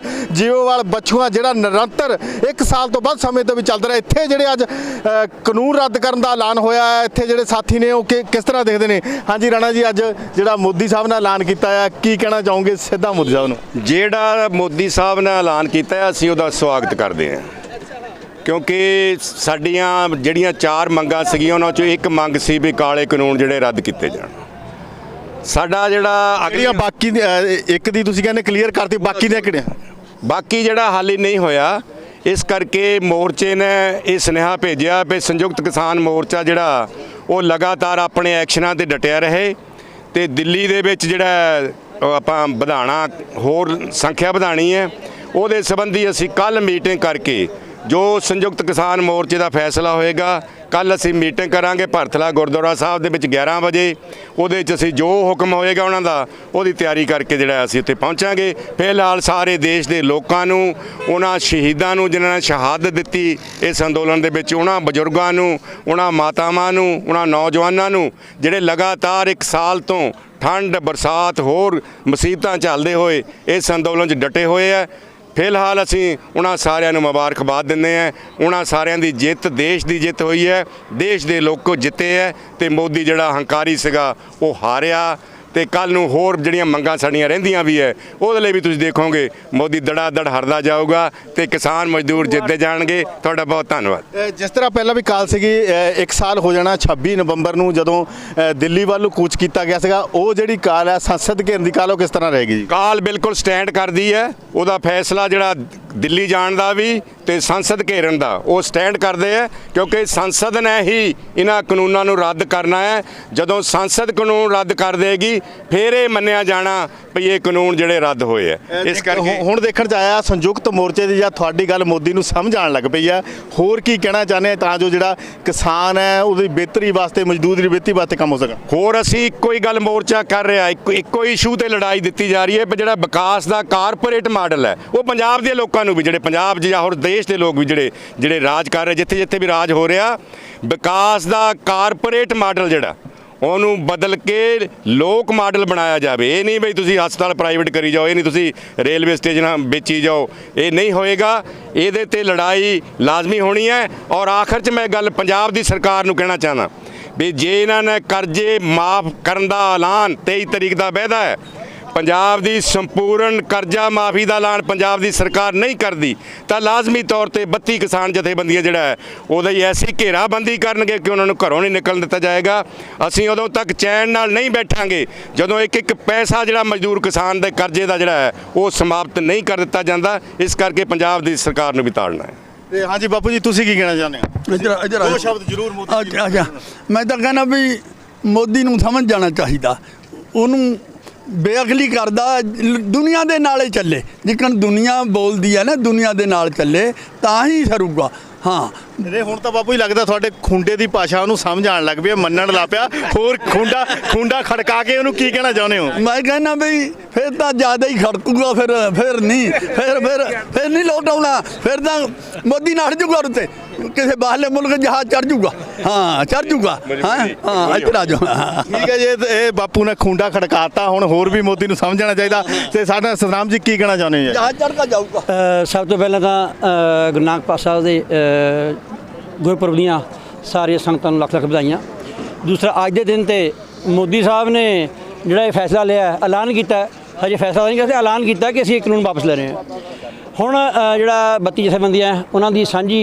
ਜੀਓਵਾਲ ਬਛੂਆ ਜਿਹੜਾ ਨਿਰੰਤਰ 1 ਸਾਲ ਤੋਂ ਵੱਧ ਸਮੇਂ ਤੋਂ ਵੀ ਚੱਲਦਾ ਰਿਹਾ। ਇੱਥੇ ਜਿਹੜੇ ਅੱਜ ਕਾਨੂੰਨ ਰੱਦ ਕਰਨ ਦਾ ਐਲਾਨ ਹੋਇਆ ਹੈ, ਇੱਥੇ ਜਿਹੜੇ ਸਾਥੀ ਨੇ ਉਹ ਕਿਸ ਤਰ੍ਹਾਂ ਦੇਖਦੇ ਨੇ? ਹਾਂਜੀ ਰਾਣਾ ਜੀ, ਅੱਜ ਜਿਹੜਾ ਮੋਦੀ ਸਾਹਿਬ ਨੇ ਐਲਾਨ ਕੀਤਾ ਹੈ ਕੀ ਕਹਿਣਾ ਚਾਹੋਗੇ ਸਿੱਧਾ ਮੋਦੀ ਸਾਹਿਬ ਨੂੰ? ਜਿਹੜਾ ਮੋਦੀ ਸਾਹਿਬ ਨੇ ਐਲਾਨ ਕੀਤਾ ਹੈ ਅਸੀਂ ਉਹਦਾ ਸਵਾਗਤ ਕਰਦੇ ਹਾਂ, ਕਿਉਂਕਿ ਸਾਡੀਆਂ ਜਿਹੜੀਆਂ 4 ਮੰਗਾਂ ਸੀਗੀਆਂ ਉਹਨਾਂ 'ਚੋਂ ਇੱਕ ਮੰਗ ਸੀ ਵੀ ਕਾਲੇ ਕਾਨੂੰਨ ਜਿਹੜੇ ਰੱਦ ਕੀਤੇ ਜਾਣ। ਸਾਡਾ ਜਿਹੜਾ ਅਗਲੀਆਂ ਬਾਕੀ ਇੱਕ ਦੀ ਤੁਸੀਂ ਕਹਿੰਦੇ ਕਲੀਅਰ ਕਰਤੀ, ਬਾਕੀ ਦੀਆਂ ਕਿਹੜੀਆਂ? ਬਾਕੀ ਜਿਹੜਾ ਹੱਲ ਹੀ ਨਹੀਂ ਹੋਇਆ। ਇਸ ਕਰਕੇ ਮੋਰਚੇ ਨੇ ਇਹ ਸੁਨੇਹਾ ਭੇਜਿਆ ਵੀ ਸੰਯੁਕਤ ਕਿਸਾਨ ਮੋਰਚਾ ਜਿਹੜਾ ਉਹ ਲਗਾਤਾਰ ਆਪਣੇ ਐਕਸ਼ਨਾਂ ਤੇ ਡਟਿਆ ਰਹੇ ਤੇ ਦਿੱਲੀ ਦੇ ਵਿੱਚ ਜਿਹੜਾ ਆਪਾਂ ਵਧਾਣਾ ਹੋਰ ਸੰਖਿਆ ਵਧਾਣੀ ਹੈ ਉਹਦੇ ਸੰਬੰਧੀ ਅਸੀਂ ਕੱਲ ਮੀਟਿੰਗ ਕਰਕੇ ਜੋ ਸੰਯੁਕਤ ਕਿਸਾਨ ਮੋਰਚੇ ਦਾ ਫੈਸਲਾ ਹੋਏਗਾ ਕੱਲ ਅਸੀਂ ਮੀਟਿੰਗ ਕਰਾਂਗੇ ਭਰਥਲਾ ਗੁਰਦੁਆਰਾ ਸਾਹਿਬ ਦੇ ਵਿੱਚ 11 ਵਜੇ। ਉਹਦੇ 'ਚ ਅਸੀਂ ਜੋ ਹੁਕਮ ਹੋਏਗਾ ਉਹਨਾਂ ਦਾ ਉਹਦੀ ਤਿਆਰੀ ਕਰਕੇ ਜਿਹੜਾ ਅਸੀਂ ਉੱਥੇ ਪਹੁੰਚਾਂਗੇ। ਫਿਲਹਾਲ ਸਾਰੇ ਦੇਸ਼ ਦੇ ਲੋਕਾਂ ਨੂੰ, ਉਹਨਾਂ ਸ਼ਹੀਦਾਂ ਨੂੰ ਜਿਨ੍ਹਾਂ ਨੇ ਸ਼ਹਾਦਤ ਦਿੱਤੀ ਇਸ ਅੰਦੋਲਨ ਦੇ ਵਿੱਚ, ਉਹਨਾਂ ਬਜ਼ੁਰਗਾਂ ਨੂੰ, ਉਹਨਾਂ ਮਾਤਾਵਾਂ ਨੂੰ, ਉਹਨਾਂ ਨੌਜਵਾਨਾਂ ਨੂੰ ਜਿਹੜੇ ਲਗਾਤਾਰ 1 ਸਾਲ ਤੋਂ ਠੰਡ ਬਰਸਾਤ ਹੋਰ ਮੁਸੀਬਤਾਂ ਝੱਲਦੇ ਹੋਏ ਇਸ ਅੰਦੋਲਨ 'ਚ ਡਟੇ ਹੋਏ ਆ। ਫਿਲਹਾਲ ਅਸੀਂ ਉਹਨਾਂ ਸਾਰਿਆਂ ਨੂੰ ਮੁਬਾਰਕਬਾਦ ਦਿੰਦੇ ਹਾਂ। ਉਹਨਾਂ ਸਾਰਿਆਂ ਦੀ ਜਿੱਤ ਦੇਸ਼ ਦੀ ਜਿੱਤ ਹੋਈ ਹੈ, ਦੇਸ਼ ਦੇ ਲੋਕ ਜਿੱਤੇ ਹੈ ਤੇ ਮੋਦੀ ਜਿਹੜਾ ਹੰਕਾਰੀ ਸੀਗਾ ਉਹ ਹਾਰਿਆ। ਤੇ ਕੱਲ ਨੂੰ ਹੋਰ ਜਿਹੜੀਆਂ ਮੰਗਾਂ ਸਾਡੀਆਂ ਰਹਿੰਦੀਆਂ ਵੀ ਹੈ ਉਹਦੇ ਲਈ ਵੀ ਤੁਸੀਂ ਦੇਖੋਗੇ ਮੋਦੀ ਦੜਾ ਦੜ ਹਰਦਾ ਜਾਊਗਾ ਤੇ ਕਿਸਾਨ ਮਜ਼ਦੂਰ ਜਿੱਤਦੇ ਜਾਣਗੇ। ਤੁਹਾਡਾ ਬਹੁਤ ਧੰਨਵਾਦ। ਜਿਸ ਤਰ੍ਹਾਂ ਪਹਿਲਾਂ ਵੀ ਕਾਲ ਸੀਗੀ 1 ਸਾਲ ਹੋ ਜਾਣਾ 26 ਨਵੰਬਰ ਨੂੰ ਜਦੋਂ ਦਿੱਲੀ ਵੱਲ ਨੂੰ ਕੂਚ ਕੀਤਾ ਗਿਆ ਸੀਗਾ, ਉਹ ਜਿਹੜੀ ਕਾਲ ਹੈ ਸੰਸਦ ਘੇਰਨ ਦੀ ਕਾਲ ਉਹ ਕਿਸ ਤਰ੍ਹਾਂ ਰਹੇਗੀ ਜੀ? ਕਾਲ ਬਿਲਕੁਲ ਸਟੈਂਡ ਕਰਦੀ ਹੈ। ਉਹਦਾ ਫੈਸਲਾ ਜਿਹੜਾ ਦਿੱਲੀ ਜਾਣ ਦਾ ਵੀ ਤੇ ਸੰਸਦ ਘੇਰਨ ਦਾ ਉਹ ਸਟੈਂਡ ਕਰਦੇ ਆ, ਕਿਉਂਕਿ ਸੰਸਦ ਨੇ ਹੀ ਇਹਨਾਂ ਕਾਨੂੰਨਾਂ ਨੂੰ ਰੱਦ ਕਰਨਾ ਹੈ। ਜਦੋਂ ਸੰਸਦ ਕਾਨੂੰਨ ਰੱਦ ਕਰ ਦੇਗੀ ਫਿਰ ਇਹ ਮੰਨਿਆ ਜਾਣਾ ਵੀ ਇਹ ਕਾਨੂੰਨ ਜਿਹੜੇ ਰੱਦ ਹੋਏ ਆ। ਇਸ ਕਰਕੇ ਹੁਣ ਦੇਖਣ 'ਚ ਆਇਆ ਸੰਯੁਕਤ ਮੋਰਚੇ ਦੀ ਜਾਂ ਤੁਹਾਡੀ ਗੱਲ ਮੋਦੀ ਨੂੰ ਸਮਝ ਆਉਣ ਲੱਗ ਪਈ ਆ। ਹੋਰ ਕੀ ਕਹਿਣਾ ਚਾਹੁੰਦੇ ਆ ਤਾਂ ਜੋ ਜਿਹੜਾ ਕਿਸਾਨ ਹੈ ਉਹਦੀ ਬਿਹਤਰੀ ਵਾਸਤੇ, ਮਜ਼ਦੂਰ ਦੀ ਬਿਹਤਰੀ ਵਾਸਤੇ ਕੰਮ ਹੋ ਸਕੇ? ਹੋਰ ਅਸੀਂ ਇੱਕੋ ਹੀ ਗੱਲ ਮੋਰਚਾ ਕਰ ਰਿਹਾ, ਇੱਕੋ ਇਸ਼ੂ ਤੇ ਲੜਾਈ ਦਿੱਤੀ ਜਾ ਰਹੀ ਹੈ। ਜਿਹੜਾ ਵਿਕਾਸ ਦਾ ਕਾਰਪੋਰੇਟ ਮਾਡਲ ਹੈ ਉਹ ਪੰਜਾਬ ਦੇ ਲੋਕਾਂ ਨੂੰ ਵੀ, ਜਿਹੜੇ ਪੰਜਾਬ ਜਾਂ ਹੋਰ ਦੇਸ਼ ਦੇ ਲੋਕ ਵੀ ਜਿਹੜੇ ਰਾਜ ਕਰ ਰਹੇ, ਜਿੱਥੇ ਜਿੱਥੇ ਵੀ ਰਾਜ ਹੋ ਰਿਹਾ, ਵਿਕਾਸ ਦਾ ਕਾਰਪੋਰੇਟ ਮਾਡਲ ਜਿਹੜਾ ਉਹਨੂੰ ਬਦਲ ਕੇ ਲੋਕ ਮਾਡਲ ਬਣਾਇਆ ਜਾਵੇ। ਇਹ ਨਹੀਂ ਬਈ ਤੁਸੀਂ ਹਸਪਤਾਲ ਪ੍ਰਾਈਵੇਟ ਕਰੀ ਜਾਓ, ਇਹ ਨਹੀਂ ਤੁਸੀਂ ਰੇਲਵੇ ਸਟੇਸ਼ਨਾਂ ਵੇਚੀ ਜਾਓ, ਇਹ ਨਹੀਂ ਹੋਏਗਾ। ਇਹਦੇ ਤੇ ਲੜਾਈ ਲਾਜ਼ਮੀ ਹੋਣੀ ਹੈ। ਔਰ ਆਖਰ 'ਚ ਮੈਂ ਗੱਲ ਪੰਜਾਬ ਦੀ ਸਰਕਾਰ ਨੂੰ ਕਹਿਣਾ ਚਾਹੁੰਦਾ ਵੀ ਜੇ ਇਹਨਾਂ ਨੇ ਕਰਜ਼ੇ ਮਾਫ ਕਰਨ ਦਾ ਐਲਾਨ 23 ਤਰੀਕ ਦਾ ਵਾਅਦਾ ਹੈ, ਪੰਜਾਬ ਦੀ ਸੰਪੂਰਨ ਕਰਜ਼ਾ ਮਾਫੀ ਦਾ ਐਲਾਨ ਪੰਜਾਬ ਦੀ ਸਰਕਾਰ ਨਹੀਂ ਕਰਦੀ ਤਾਂ ਲਾਜ਼ਮੀ ਤੌਰ ਤੇ 32 ਕਿਸਾਨ ਜਥੇਬੰਦੀਆਂ ਜਿਹੜਾ ਹੈ ਉਹਦਾ ਹੀ ਐਸੀ ਘੇਰਾਬੰਦੀ ਕਰਨਗੇ ਕਿ ਉਹਨਾਂ ਨੂੰ ਘਰੋਂ ਨਹੀਂ ਨਿਕਲਣ ਦਿੱਤਾ ਜਾਏਗਾ। ਅਸੀਂ ਉਦੋਂ ਤੱਕ ਚੈਨ ਨਾਲ ਨਹੀਂ ਬੈਠਾਂਗੇ ਜਦੋਂ ਇੱਕ ਪੈਸਾ ਜਿਹੜਾ ਮਜ਼ਦੂਰ ਕਿਸਾਨ ਦੇ ਕਰਜ਼ੇ ਦਾ ਜਿਹੜਾ ਹੈ ਉਹ ਸਮਾਪਤ ਨਹੀਂ ਕਰ ਦਿੱਤਾ ਜਾਂਦਾ। ਇਸ ਕਰਕੇ ਪੰਜਾਬ ਦੀ ਸਰਕਾਰ ਨੂੰ ਵੀ ਤਾੜਨਾ ਹੈ। ਤੇ ਹਾਂਜੀ ਬਾਪੂ ਜੀ, ਤੁਸੀਂ ਕੀ ਕਹਿਣਾ ਚਾਹੁੰਦੇ ਹੋ? ਇੱਧਰ ਦੋ ਸ਼ਬਦ ਜ਼ਰੂਰ ਮੋਦੀ ਜੀ। ਅੱਛਾ, ਮੈਂ ਤਾਂ ਕਹਿੰਦਾ ਵੀ ਮੋਦੀ ਨੂੰ ਸਮਝ ਜਾਣਾ ਚਾਹੀਦਾ। ਉਹਨੂੰ ਬੇਅਕਲੀ ਕਰਦਾ, ਦੁਨੀਆ ਦੇ ਨਾਲ ਹੀ ਚੱਲੇ। ਜਿੱਕਣ ਦੁਨੀਆ ਬੋਲਦੀ ਹੈ ਨਾ, ਦੁਨੀਆ ਦੇ ਨਾਲ ਚੱਲੇ ਤਾਂ ਹੀ ਸਰੂਗਾ। ਹਾਂ, ਇਹ ਹੁਣ ਤਾਂ ਬਾਪੂ ਹੀ ਲੱਗਦਾ ਤੁਹਾਡੇ ਖੁੰਡੇ ਦੀ ਭਾਸ਼ਾ ਉਹਨੂੰ ਸਮਝ ਆਉਣ ਲੱਗ ਪਈ, ਮੰਨਣ ਲੱਗ ਪਿਆ। ਹੋਰ ਖੁੰਡਾ ਖੜਕਾ ਕੇ ਉਹਨੂੰ ਕੀ ਕਹਿਣਾ ਚਾਹੁੰਦੇ ਹੋ? ਮੈਂ ਕਹਿੰਦਾ ਬਈ ਫਿਰ ਤਾਂ ਜ਼ਿਆਦਾ ਹੀ ਖੜਕੂਗਾ। ਫਿਰ ਨਹੀਂ ਲੋਟ ਆਉਣਾ। ਫਿਰ ਤਾਂ ਮੋਦੀ ਨਾਲ ਹਟ ਜੂਗਾ, ਉੱਤੇ ਕਿਸੇ ਬਾਹਰਲੇ ਮੁਲਕ ਜਹਾਜ਼ ਚੜ ਜੂਗਾ। ਹਾਂ, ਚੜ ਜੂਗਾ। ਹਾਂ, ਇੱਧਰ ਆ ਜਾਓ। ਠੀਕ ਹੈ ਜੀ, ਇਹ ਬਾਪੂ ਨੇ ਖੁੰਡਾ ਖੜਕਾਤਾ। ਹੁਣ ਹੋਰ ਵੀ ਮੋਦੀ ਨੂੰ ਸਮਝਣਾ ਚਾਹੀਦਾ। ਤੇ ਸਾਡਾ ਸਤਨਾਮ ਜੀ ਕੀ ਕਹਿਣਾ ਚਾਹੁੰਦੇ ਹੋ? ਜਹਾਜ਼ ਚੜ ਕੇ ਜਾਊਗਾ। ਸਭ ਤੋਂ ਪਹਿਲਾਂ ਤਾਂ ਗੁਰੂ ਨਾਨਕ ਪਾਤਸ਼ਾਹ ਸਾਹਿਬ ਦੇ ਗੁਰਪੁਰਬ ਦੀਆਂ ਸਾਰੀਆਂ ਸੰਗਤਾਂ ਨੂੰ ਲੱਖ ਲੱਖ ਵਧਾਈਆਂ। ਦੂਸਰਾ, ਅੱਜ ਦੇ ਦਿਨ ਤੇ ਮੋਦੀ ਸਾਹਿਬ ਨੇ ਜਿਹੜਾ ਇਹ ਫੈਸਲਾ ਲਿਆ, ਐਲਾਨ ਕੀਤਾ, ਹਜੇ ਫੈਸਲਾ ਨਹੀਂ ਕੀਤਾ, ਐਲਾਨ ਕੀਤਾ ਕਿ ਅਸੀਂ ਇਹ ਕਾਨੂੰਨ ਵਾਪਸ ਲੈ ਰਹੇ ਹਾਂ। ਹੁਣ ਜਿਹੜਾ 32 ਜਥੇਬੰਦੀਆਂ ਉਹਨਾਂ ਦੀ ਸਾਂਝੀ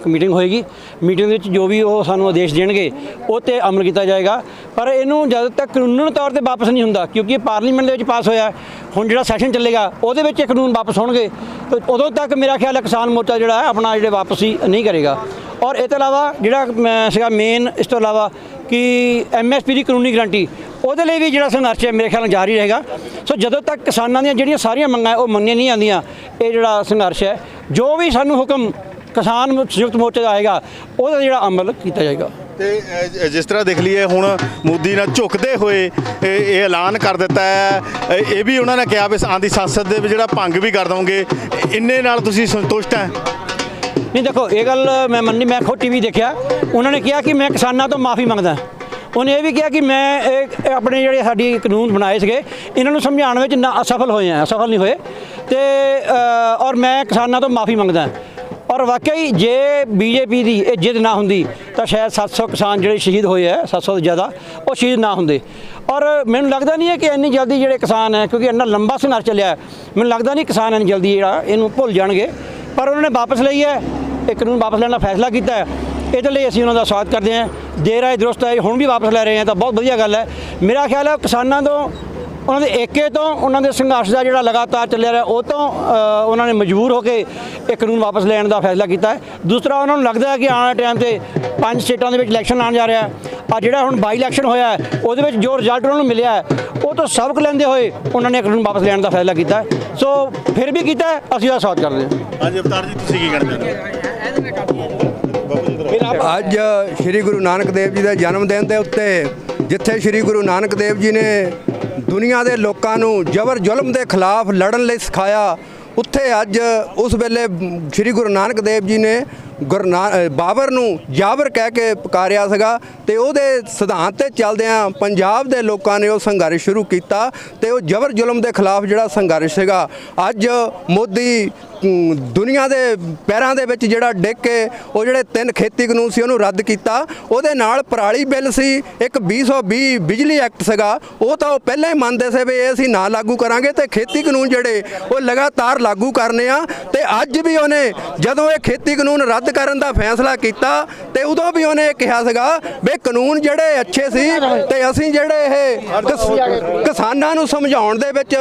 ਮੀਟਿੰਗ ਹੋਏਗੀ। ਮੀਟਿੰਗ ਦੇ ਵਿੱਚ ਜੋ ਵੀ ਉਹ ਸਾਨੂੰ ਆਦੇਸ਼ ਦੇਣਗੇ ਉਹ 'ਤੇ ਅਮਲ ਕੀਤਾ ਜਾਏਗਾ। ਪਰ ਇਹਨੂੰ ਜਦ ਤੱਕ ਕਾਨੂੰਨ ਤੌਰ 'ਤੇ ਵਾਪਸ ਨਹੀਂ ਹੁੰਦਾ, ਕਿਉਂਕਿ ਇਹ ਪਾਰਲੀਮੈਂਟ ਦੇ ਵਿੱਚ ਪਾਸ ਹੋਇਆ, ਹੁਣ ਜਿਹੜਾ ਸੈਸ਼ਨ ਚੱਲੇਗਾ ਉਹਦੇ ਵਿੱਚ ਇਹ ਕਾਨੂੰਨ ਵਾਪਸ ਹੋਣਗੇ, ਤੇ ਉਦੋਂ ਤੱਕ ਮੇਰਾ ਖਿਆਲ ਹੈ ਕਿਸਾਨ ਮੋਰਚਾ ਜਿਹੜਾ ਹੈ ਆਪਣਾ ਜਿਹੜੇ ਵਾਪਸੀ ਨਹੀਂ ਕਰੇਗਾ। ਔਰ ਇਹ ਤੋਂ ਇਲਾਵਾ ਜਿਹੜਾ ਸੀਗਾ ਮੇਨ, ਇਸ ਤੋਂ ਇਲਾਵਾ ਕਿ MSP ਦੀ ਕਾਨੂੰਨੀ ਗਰੰਟੀ, ਉਹਦੇ ਲਈ ਵੀ ਜਿਹੜਾ ਸੰਘਰਸ਼ ਹੈ ਮੇਰੇ ਖਿਆਲ ਨਾਲ ਜਾਰੀ ਰਹੇਗਾ। ਸੋ ਜਦੋਂ ਤੱਕ ਕਿਸਾਨਾਂ ਦੀਆਂ ਜਿਹੜੀਆਂ ਸਾਰੀਆਂ ਮੰਗਾਂ ਉਹ ਮੰਨੀਆਂ ਨਹੀਂ ਜਾਂਦੀਆਂ, ਇਹ ਜਿਹੜਾ ਸੰਘਰਸ਼ ਹੈ, ਜੋ ਵੀ ਸਾਨੂੰ ਹੁਕਮ ਕਿਸਾਨ ਸੰਯੁਕਤ ਮੋਰਚੇ ਦਾ ਆਏਗਾ ਉਹਦਾ ਜਿਹੜਾ ਅਮਲ ਕੀਤਾ ਜਾਏਗਾ। ਤੇ ਜਿਸ ਤਰ੍ਹਾਂ ਦੇਖ ਲਈਏ ਹੁਣ ਮੋਦੀ ਨਾਲ ਝੁਕਦੇ ਹੋਏ ਇਹ ਐਲਾਨ ਕਰ ਦਿੱਤਾ ਹੈ, ਇਹ ਵੀ ਉਹਨਾਂ ਨੇ ਕਿਹਾ ਵੀ ਆਂਦੀ ਸੰਸਦ ਦੇ ਵਿੱਚ ਜਿਹੜਾ ਭੰਗ ਵੀ ਕਰ ਦਵਾਂਗੇ, ਇੰਨੇ ਨਾਲ ਤੁਸੀਂ ਸੰਤੁਸ਼ਟ ਹੈ? ਨਹੀਂ ਦੇਖੋ, ਇਹ ਗੱਲ ਮੈਂ ਮੰਨੀ, ਮੈਂ ਖੁਦ TV ਦੇਖਿਆ, ਉਹਨਾਂ ਨੇ ਕਿਹਾ ਕਿ ਮੈਂ ਕਿਸਾਨਾਂ ਤੋਂ ਮਾਫੀ ਮੰਗਦਾ। ਉਹਨੇ ਇਹ ਵੀ ਕਿਹਾ ਕਿ ਮੈਂ ਇਹ ਆਪਣੇ ਜਿਹੜੇ ਸਾਡੀ ਕਾਨੂੰਨ ਬਣਾਏ ਸੀਗੇ ਇਹਨਾਂ ਨੂੰ ਸਮਝਾਉਣ ਵਿੱਚ ਨਾ ਅਸਫਲ ਹੋਏ ਆ, ਸਫਲ ਨਹੀਂ ਹੋਏ, ਤੇ ਔਰ ਮੈਂ ਕਿਸਾਨਾਂ ਤੋਂ ਮਾਫੀ ਮੰਗਦਾ। ਔਰ ਵਾਕਈ ਜੇ BJP ਦੀ ਇਹ ਜਿੱਦ ਨਾ ਹੁੰਦੀ ਤਾਂ ਸ਼ਾਇਦ 700 ਕਿਸਾਨ ਜਿਹੜੇ ਸ਼ਹੀਦ ਹੋਏ ਆ, 700 ਤੋਂ ਜ਼ਿਆਦਾ, ਉਹ ਸ਼ਹੀਦ ਨਾ ਹੁੰਦੇ। ਔਰ ਮੈਨੂੰ ਲੱਗਦਾ ਨਹੀਂ ਹੈ ਕਿ ਇੰਨੀ ਜਲਦੀ ਜਿਹੜੇ ਕਿਸਾਨ ਹੈ, ਕਿਉਂਕਿ ਇੰਨਾ ਲੰਬਾ ਸੰਘਰਸ਼ ਚੱਲਿਆ, ਮੈਨੂੰ ਲੱਗਦਾ ਨਹੀਂ ਕਿਸਾਨ ਇੰਨੀ ਜਲਦੀ ਜਿਹੜਾ ਇਹਨੂੰ ਭੁੱਲ ਜਾਣਗੇ। ਪਰ ਉਹਨਾਂ ਨੇ ਵਾਪਸ ਲਈ ਹੈ, ਇਹ ਕਾਨੂੰਨ ਵਾਪਸ ਲੈਣ ਦਾ ਫੈਸਲਾ ਕੀਤਾ ਹੈ, ਇਹਦੇ ਲਈ ਅਸੀਂ ਉਹਨਾਂ ਦਾ ਸਵਾਗਤ ਕਰਦੇ ਹਾਂ। ਦੇਰ ਆਏ ਦਰੁਸਤ ਆਏ, ਹੁਣ ਵੀ ਵਾਪਸ ਲੈ ਰਹੇ ਹਾਂ ਤਾਂ ਬਹੁਤ ਵਧੀਆ ਗੱਲ ਹੈ। ਮੇਰਾ ਖਿਆਲ ਹੈ ਕਿਸਾਨਾਂ ਤੋਂ, ਉਹਨਾਂ ਦੇ ਏਕੇ ਤੋਂ, ਉਹਨਾਂ ਦੇ ਸੰਘਰਸ਼ ਦਾ ਜਿਹੜਾ ਲਗਾਤਾਰ ਚੱਲਿਆ ਰਿਹਾ ਉਹ ਤੋਂ ਉਹਨਾਂ ਨੇ ਮਜਬੂਰ ਹੋ ਕੇ ਇਹ ਕਾਨੂੰਨ ਵਾਪਸ ਲੈਣ ਦਾ ਫੈਸਲਾ ਕੀਤਾ ਹੈ। ਦੂਸਰਾ, ਉਹਨਾਂ ਨੂੰ ਲੱਗਦਾ ਹੈ ਕਿ ਆਉਣ ਵਾਲੇ ਟਾਈਮ 'ਤੇ 5 ਸਟੇਟਾਂ ਦੇ ਵਿੱਚ ਇਲੈਕਸ਼ਨ ਆਉਣ ਜਾ ਰਿਹਾ, ਆ ਜਿਹੜਾ ਹੁਣ ਬਾਈ ਇਲੈਕਸ਼ਨ ਹੋਇਆ ਉਹਦੇ ਵਿੱਚ ਜੋ ਰਿਜ਼ਲਟ ਉਹਨਾਂ ਨੂੰ ਮਿਲਿਆ ਉਹ ਤੋਂ ਸਬਕ ਲੈਂਦੇ ਹੋਏ ਉਹਨਾਂ ਨੇ ਕਾਨੂੰਨ ਵਾਪਸ ਲੈਣ ਦਾ ਫੈਸਲਾ ਕੀਤਾ। ਸੋ ਫਿਰ ਵੀ ਕੀਤਾ, ਅਸੀਂ ਉਹਦਾ ਸਵਾਗਤ ਕਰਦੇ ਹਾਂ। ਹਾਂਜੀ ਅਵਤਾਰ ਜੀ, ਤੁਸੀਂ ਕੀ ਕਹਿਣਾ ਚਾਹੁੰਦੇ ਹੋ? ਅੱਜ ਸ਼੍ਰੀ ਗੁਰੂ ਨਾਨਕ ਦੇਵ ਜੀ ਦੇ ਜਨਮ ਦਿਨ ਦੇ ਉੱਤੇ, ਜਿੱਥੇ ਸ਼੍ਰੀ ਗੁਰੂ ਨਾਨਕ ਦੇਵ ਜੀ ਨੇ ਦੁਨੀਆ ਦੇ ਲੋਕਾਂ ਨੂੰ ਜ਼ਬਰ ਜ਼ੁਲਮ ਦੇ ਖਿਲਾਫ ਲੜਨ ਲਈ ਸਿਖਾਇਆ, ਉੱਥੇ ਅੱਜ ਉਸ ਵੇਲੇ ਸ਼੍ਰੀ ਗੁਰੂ ਨਾਨਕ ਦੇਵ ਜੀ ਨੇ ਬਾਬਰ ਨੂੰ ਜਾਬਰ ਕਹਿ ਕੇ ਪੁਕਾਰਿਆ ਸੀਗਾ, ਤੇ ਉਹਦੇ ਸਿਧਾਂਤ ਤੇ ਚੱਲਦਿਆਂ ਪੰਜਾਬ ਦੇ ਲੋਕਾਂ ਨੇ ਉਹ ਸੰਘਰਸ਼ ਸ਼ੁਰੂ ਕੀਤਾ, ਤੇ ਉਹ ਜ਼ਬਰ ਜ਼ੁਲਮ ਦੇ ਖਿਲਾਫ ਜਿਹੜਾ ਸੰਘਰਸ਼ ਸੀਗਾ, ਅੱਜ ਮੋਦੀ ਦੁਨੀਆ ਦੇ ਪੈਰਾਂ ਦੇ ਵਿੱਚ ਜਿਹੜਾ ਡਿੱਗ ਕੇ ਉਹ ਜਿਹੜੇ 3 ਖੇਤੀ ਕਾਨੂੰਨ ਸੀ ਉਹਨੂੰ ਰੱਦ ਕੀਤਾ। ਉਹਦੇ ਨਾਲ ਪਰਾਲੀ ਬਿੱਲ ਸੀ, ਇੱਕ 2020 ਬਿਜਲੀ ਐਕਟ ਸੀਗਾ, ਉਹ ਤਾਂ ਉਹ ਪਹਿਲਾਂ ਹੀ ਮੰਨਦੇ ਸੀ ਵੀ ਇਹ ਅਸੀਂ ਨਾ ਲਾਗੂ ਕਰਾਂਗੇ, ਤੇ ਖੇਤੀ ਕਾਨੂੰਨ ਜਿਹੜੇ ਉਹ ਲਗਾਤਾਰ ਲਾਗੂ ਕਰਨੇ ਆ। ਤੇ ਅੱਜ ਵੀ ਉਹਨੇ ਜਦੋਂ ਇਹ ਖੇਤੀ ਕਾਨੂੰਨ ਰੱਦ ਕਰਨ ਦਾ ਫੈਸਲਾ ਕੀਤਾ, ਤੇ ਉਦੋਂ ਵੀ ਉਹਨੇ ਕਿਹਾ ਸੀਗਾ ਵੀ ਕਾਨੂੰਨ ਜਿਹੜੇ ਅੱਛੇ ਸੀ, ਤੇ ਅਸੀਂ ਜਿਹੜੇ ਇਹ ਕਿਸਾਨਾਂ ਨੂੰ ਸਮਝਾਉਣ ਦੇ ਵਿੱਚ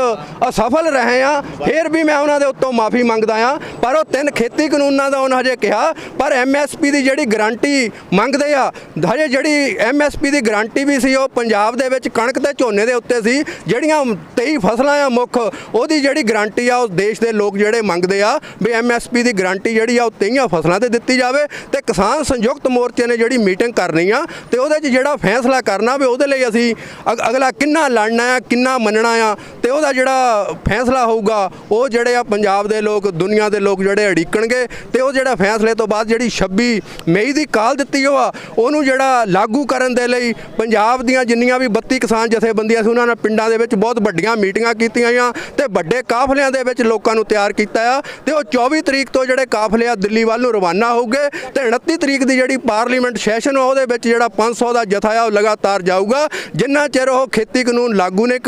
ਅਸਫਲ ਰਹੇ ਆ। ਫਿਰ ਵੀ ਮੈਂ ਉਹਨਾਂ ਦੇ ਉੱਤੋਂ ਮਾਫੀ ਮੰਗਦਾ ਆ, ਪਰ ਉਹ 3 ਖੇਤੀ ਕਾਨੂੰਨਾਂ ਦਾ ਉਹਨਾਂ ਹਜੇ ਕਿਹਾ, ਪਰ MSP ਦੀ ਜਿਹੜੀ ਗਰੰਟੀ ਮੰਗਦੇ ਆ, ਹਜੇ ਜਿਹੜੀ MSP ਦੀ ਗਰੰਟੀ ਵੀ ਸੀ ਉਹ ਪੰਜਾਬ ਦੇ ਵਿੱਚ ਕਣਕ ਤੇ ਝੋਨੇ ਦੇ ਉੱਤੇ ਸੀ, ਜਿਹੜੀਆਂ 23 ਫਸਲਾਂ ਆ ਮੁੱਖ, ਉਹਦੀ ਜਿਹੜੀ ਗਰੰਟੀ ਆ ਉਹ ਦੇਸ਼ ਦੇ ਲੋਕ ਜਿਹੜੇ ਮੰਗਦੇ ਆ ਵੀ MSP ਦੀ ਗਰੰਟੀ ਜਿਹੜੀ ਆ ਉਹ 23 ਫਸਲਾਂ ਤੇ ਦਿੱਤੀ ਜਾਵੇ। ਤੇ ਕਿਸਾਨ ਸੰਯੁਕਤ ਮੋਰਚੇ ਨੇ ਜਿਹੜੀ ਮੀਟਿੰਗ ਕਰਨੀ ਆ, ਤੇ ਉਹਦੇ 'ਚ ਜਿਹੜਾ ਫੈਸਲਾ ਕਰਨਾ ਵੀ ਉਹਦੇ ਲਈ ਅਸੀਂ ਅਗਲਾ ਕਿੰਨਾ ਲੜਨਾ ਆ, ਕਿੰਨਾ ਮੰਨਣਾ ਆ, ਤੇ ਉਹਦਾ ਜਿਹੜਾ ਫੈਸਲਾ ਹੋਊਗਾ ਉਹ ਜਿਹੜੇ ਆ ਪੰਜਾਬ ਦੇ ਲੋਕ, ਦੁਨੀਆ ਦੇ ਲੋਕ ਜਿਹੜੇ ਅੜੀਕਣਗੇ। ਤੇ ਉਹ ਜਿਹੜਾ ਫੈਸਲੇ ਤੋਂ ਬਾਅਦ ਜਿਹੜੀ 26 ਮਈ ਦੀ ਕਾਲ ਦਿੱਤੀ ਉਹ ਆ, ਉਹਨੂੰ ਜਿਹੜਾ ਲਾਗੂ ਕਰਨ ਦੇ ਲਈ ਪੰਜਾਬ ਦੀਆਂ ਜਿੰਨੀਆਂ ਵੀ 32 ਕਿਸਾਨ ਜਥੇਬੰਦੀਆਂ ਸੀ ਉਹਨਾਂ ਨੇ ਪਿੰਡਾਂ ਦੇ ਵਿੱਚ ਬਹੁਤ ਵੱਡੀਆਂ ਮੀਟਿੰਗਾਂ ਕੀਤੀਆਂ ਆ, ਤੇ ਵੱਡੇ ਕਾਫਲਿਆਂ ਦੇ ਵਿੱਚ ਲੋਕਾਂ ਨੂੰ ਤਿਆਰ ਕੀਤਾ ਆ। ਤੇ ਉਹ 24 ਤਰੀਕ ਤੋਂ ਜਿਹੜੇ ਕਾਫਲੇ ਆ ਦਿੱਲੀ ਵੱਲ ਨੂੰ ਰਵਾਨਾ ਹੋਊਗੇ, ਤੇ 29 ਤਰੀਕ ਦੀ ਜਿਹੜੀ ਪਾਰਲੀਮੈਂਟ ਸੈਸ਼ਨ ਆ ਉਹਦੇ ਵਿੱਚ ਜਿਹੜਾ 500 ਦਾ ਜਥਾ ਆ ਉਹ ਲਗਾਤਾਰ ਜਾਊਗਾ, ਜਿੰਨਾ ਚਿਰ ਉਹ ਖੇਤੀ ਕਾਨੂੰਨ ਲਾਗੂ ਨਹੀਂ,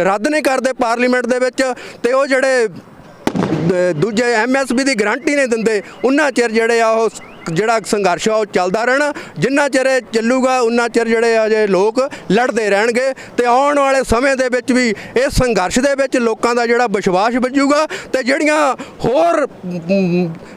ਰੱਦ ਨਹੀਂ ਕਰਦੇ ਪਾਰਲੀਮੈਂਟ ਦੇ ਵਿੱਚ, ਤੇ ਉਹ ਜਿਹੜੇ ਦੂਜੇ MSP ਦੀ ਗਰੰਟੀ ਨਹੀਂ ਦਿੰਦੇ, ਉਹਨਾਂ ਚਿਰ ਜਿਹੜੇ ਆ ਉਹ ਜਿਹੜਾ ਸੰਘਰਸ਼ ਆ ਉਹ ਚੱਲਦਾ ਰਹਿਣਾ। ਜਿੰਨਾ ਚਿਰ ਇਹ ਚੱਲੂਗਾ ਉਹਨਾਂ ਚਿਰ ਜਿਹੜੇ ਅਜੇ ਲੋਕ ਲੜਦੇ ਰਹਿਣਗੇ, ਤੇ ਆਉਣ ਵਾਲੇ ਸਮੇਂ ਦੇ ਵਿੱਚ ਵੀ ਇਸ ਸੰਘਰਸ਼ ਦੇ ਵਿੱਚ ਲੋਕਾਂ ਦਾ ਜਿਹੜਾ ਵਿਸ਼ਵਾਸ ਵੱਜੂਗਾ, ਤੇ ਜਿਹੜੀਆਂ ਹੋਰ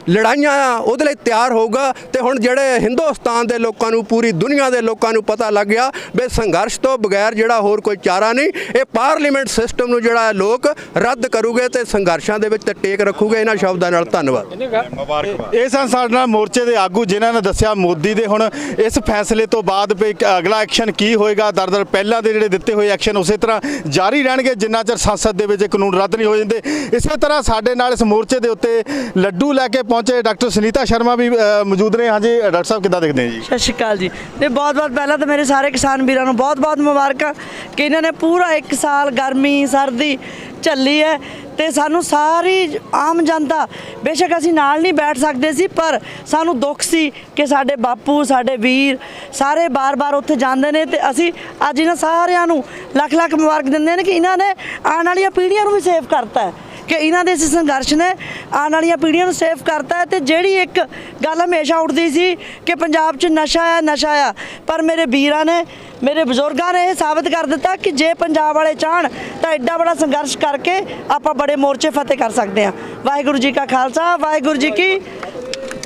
ਲੜਾਈਆਂ ਆ ਉਹਦੇ ਲਈ ਤਿਆਰ ਹੋਊਗਾ। ਤੇ ਹੁਣ ਜਿਹੜੇ ਹਿੰਦੁਸਤਾਨ ਦੇ ਲੋਕਾਂ ਨੂੰ, ਪੂਰੀ ਦੁਨੀਆ ਦੇ ਲੋਕਾਂ ਨੂੰ ਪਤਾ ਲੱਗ ਗਿਆ ਵੀ ਸੰਘਰਸ਼ ਤੋਂ ਬਗੈਰ ਜਿਹੜਾ ਹੋਰ ਕੋਈ ਚਾਰਾ ਨਹੀਂ, ਇਹ ਪਾਰਲੀਮੈਂਟ ਸਿਸਟਮ ਨੂੰ ਜਿਹੜਾ ਲੋਕ ਰੱਦ ਕਰੂਗੇ ਤੇ ਸੰਘਰਸ਼ਾਂ ਦੇ ਵਿੱਚ ਟੇਕ ਰੱਖੂਗੇ। ਇਹਨਾਂ ਸ਼ਬਦਾਂ ਨਾਲ ਧੰਨਵਾਦ। ਇਹ ਸਨ ਸਾਡੇ ਨਾਲ ਮੋਰਚੇ ਦੇ ਆਗੂ, ਜਿਨ੍ਹਾਂ ਨੇ ਦੱਸਿਆ ਮੋਦੀ ਦੇ ਹੁਣ ਇਸ ਫੈਸਲੇ ਤੋਂ ਬਾਅਦ ਵੀ ਅਗਲਾ ਐਕਸ਼ਨ ਕੀ ਹੋਏਗਾ। ਦਰ ਪਹਿਲਾਂ ਦੇ ਜਿਹੜੇ ਦਿੱਤੇ ਹੋਏ ਐਕਸ਼ਨ ਉਸੇ ਤਰ੍ਹਾਂ ਜਾਰੀ ਰਹਿਣਗੇ ਜਿੰਨਾ ਚਿਰ ਸੰਸਦ ਦੇ ਵਿੱਚ ਕਾਨੂੰਨ ਰੱਦ ਨਹੀਂ ਹੋ ਜਾਂਦੇ। ਇਸੇ ਤਰ੍ਹਾਂ ਸਾਡੇ ਨਾਲ ਇਸ ਮੋਰਚੇ ਦੇ ਉੱਤੇ ਲੱਡੂ ਲੈ ਕੇ ਪਹੁੰਚੇ ਡਾਕਟਰ ਸੁਨੀਤਾ ਸ਼ਰਮਾ ਵੀ ਮੌਜੂਦ ਨੇ। ਹਾਂਜੀ ਡਾਕਟਰ ਸਾਹਿਬ, ਕਿੱਦਾਂ ਦੇਖਦੇ ਹੋ ਜੀ? ਸਤਿ ਸ਼੍ਰੀ ਅਕਾਲ ਜੀ। ਤੇ ਬਹੁਤ ਪਹਿਲਾਂ ਤਾਂ ਮੇਰੇ ਸਾਰੇ ਕਿਸਾਨ ਵੀਰਾਂ ਨੂੰ ਬਹੁਤ ਮੁਬਾਰਕਾਂ ਕਿ ਇਹਨਾਂ ਨੇ ਪੂਰਾ 1 ਸਾਲ ਗਰਮੀ ਸਰਦੀ ਝੱਲੀ ਹੈ ਤੇ ਸਾਨੂੰ ਸਾਰੀ ਆਮ ਜਨਤਾ, ਬੇਸ਼ੱਕ ਅਸੀਂ ਨਾਲ ਨਹੀਂ ਬੈਠ ਸਕਦੇ ਸੀ, ਪਰ ਸਾਨੂੰ ਦੁੱਖ ਸੀ ਕਿ ਸਾਡੇ ਬਾਪੂ, ਸਾਡੇ ਵੀਰ ਸਾਰੇ ਬਾਰ-ਬਾਰ ਉੱਥੇ ਜਾਂਦੇ ਨੇ ਤੇ ਅਸੀਂ ਅੱਜ ਇਹਨਾਂ ਸਾਰਿਆਂ ਨੂੰ ਲੱਖ ਲੱਖ ਮੁਬਾਰਕ ਦਿੰਦੇ ਨੇ ਕਿ ਇਹਨਾਂ ਨੇ ਆਉਣ ਵਾਲੀਆਂ ਪੀੜ੍ਹੀਆਂ ਨੂੰ ਵੀ ਸੇਵ ਕਰਤਾ ਹੈ, ਕਿ ਇਹਨਾਂ ਦੇ ਇਸ ਸੰਘਰਸ਼ ਨੇ ਆਉਣ ਵਾਲੀਆਂ ਪੀੜ੍ਹੀਆਂ ਨੂੰ ਸੇਵ ਕਰਤਾ ਹੈ। ਤੇ ਜਿਹੜੀ ਇੱਕ ਗੱਲ ਹਮੇਸ਼ਾ ਉੱਠਦੀ ਸੀ ਕਿ ਪੰਜਾਬ 'ਚ ਨਸ਼ਾ ਆ, ਪਰ ਮੇਰੇ ਵੀਰਾਂ ਨੇ, ਮੇਰੇ ਬਜ਼ੁਰਗਾਂ ਨੇ ਇਹ ਸਾਬਤ ਕਰ ਦਿੱਤਾ ਕਿ ਜੇ ਪੰਜਾਬ ਵਾਲੇ ਚਾਹਣ ਤਾਂ ਐਡਾ ਬੜਾ ਸੰਘਰਸ਼ ਕਰਕੇ ਆਪਾਂ ਬੜੇ ਮੋਰਚੇ ਫਤਿਹ ਕਰ ਸਕਦੇ ਹਾਂ। ਵਾਹਿਗੁਰੂ ਜੀ ਕਾ ਖਾਲਸਾ, ਵਾਹਿਗੁਰੂ ਜੀ ਕੀ।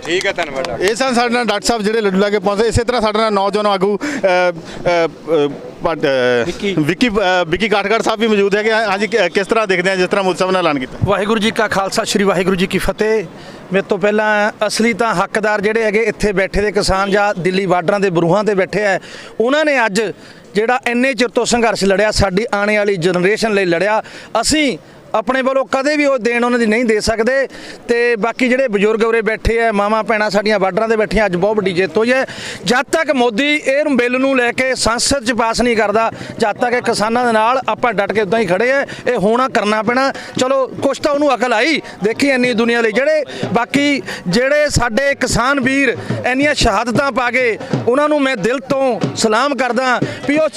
ਠੀਕ ਹੈ, ਧੰਨਵਾਦ। ਇਹ ਸਨ ਸਾਡੇ ਨਾਲ ਡਾਕਟਰ ਸਾਹਿਬ ਜਿਹੜੇ ਲੱਡੂ ਲਾ ਕੇ ਪਹੁੰਚੇ। ਇਸੇ ਤਰ੍ਹਾਂ ਸਾਡੇ ਨਾਲ ਨੌਜਵਾਨ ਆਗੂ ਵਿੱਕੀ ਕਾਠਗੜ੍ਹ ਸਾਹਿਬ ਵੀ ਮੌਜੂਦ ਹੈਗੇ। ਹਾਂਜੀ, ਕਿਸ ਤਰ੍ਹਾਂ ਦੇਖਦੇ ਆ ਜਿਸ ਤਰ੍ਹਾਂ ਮੋਦੀ ਸਾਹਿਬ ਨੇ ਐਲਾਨ ਕੀਤਾ? ਵਾਹਿਗੁਰੂ ਜੀ ਕਾ ਖਾਲਸਾ, ਸ਼੍ਰੀ ਵਾਹਿਗੁਰੂ ਜੀ ਕੀ ਫਤਿਹ। ਮੇਰੇ ਤੋਂ ਪਹਿਲਾਂ ਅਸਲੀ ਤਾਂ ਹੱਕਦਾਰ ਜਿਹੜੇ ਹੈਗੇ ਇੱਥੇ ਬੈਠੇ ਦੇ ਕਿਸਾਨ ਜਾਂ ਦਿੱਲੀ ਬਾਰਡਰਾਂ ਦੇ ਬਰੂਹਾਂ ਤੇ ਬੈਠੇ ਆ, ਉਹਨਾਂ ਨੇ ਅੱਜ ਜਿਹੜਾ ਇੰਨੇ ਚਿਰ ਤੋਂ ਸੰਘਰਸ਼ ਲੜਿਆ, ਸਾਡੀ ਆਉਣ ਵਾਲੀ ਜਨਰੇਸ਼ਨ ਲਈ ਲੜਿਆ, ਅਸੀਂ ਆਪਣੇ ਵੱਲੋਂ ਕਦੇ ਵੀ ਉਹ ਦੇਣ ਉਹਨਾਂ ਦੀ ਨਹੀਂ ਦੇ ਸਕਦੇ। ਤੇ ਬਾਕੀ ਜਿਹੜੇ ਬਜ਼ੁਰਗ ਉਰੇ ਬੈਠੇ ਆ, ਮਾਵਾਂ ਭੈਣਾਂ ਸਾਡੀਆਂ ਬਾਰਡਰਾਂ ਤੇ ਬੈਠੀਆਂ, ਅੱਜ ਬਹੁਤ ਵੱਡੀ ਜਿੱਤ ਹੋਈ ਹੈ। ਜਦ ਤੱਕ ਮੋਦੀ ਇਹ ਬਿੱਲ ਨੂੰ ਲੈ ਕੇ ਸੰਸਦ 'ਚ ਪਾਸ ਨਹੀਂ ਕਰਦਾ, ਜਦ ਤੱਕ ਇਹ ਕਿਸਾਨਾਂ ਦੇ ਨਾਲ ਆਪਾਂ ਡਟ ਕੇ ਉਦਾਂ ਹੀ ਖੜੇ ਆ। ਇਹ ਹੋਣਾ ਕਰਨਾ ਪੈਣਾ। ਚਲੋ ਕੁਛ ਤਾਂ ਉਹਨੂੰ ਅਕਲ ਆਈ, ਦੇਖੀ ਇੰਨੀ ਦੁਨੀਆ ਲਈ ਬਾਕੀ ਜਿਹੜੇ ਸਾਡੇ ਕਿਸਾਨ ਵੀਰ ਇੰਨੀਆਂ ਸ਼ਹਾਦਤਾਂ ਪਾ ਗਏ, ਉਹਨਾਂ ਨੂੰ ਮੈਂ ਦਿਲ ਤੋਂ ਸਲਾਮ ਕਰਦਾ ਵੀ ਉਹ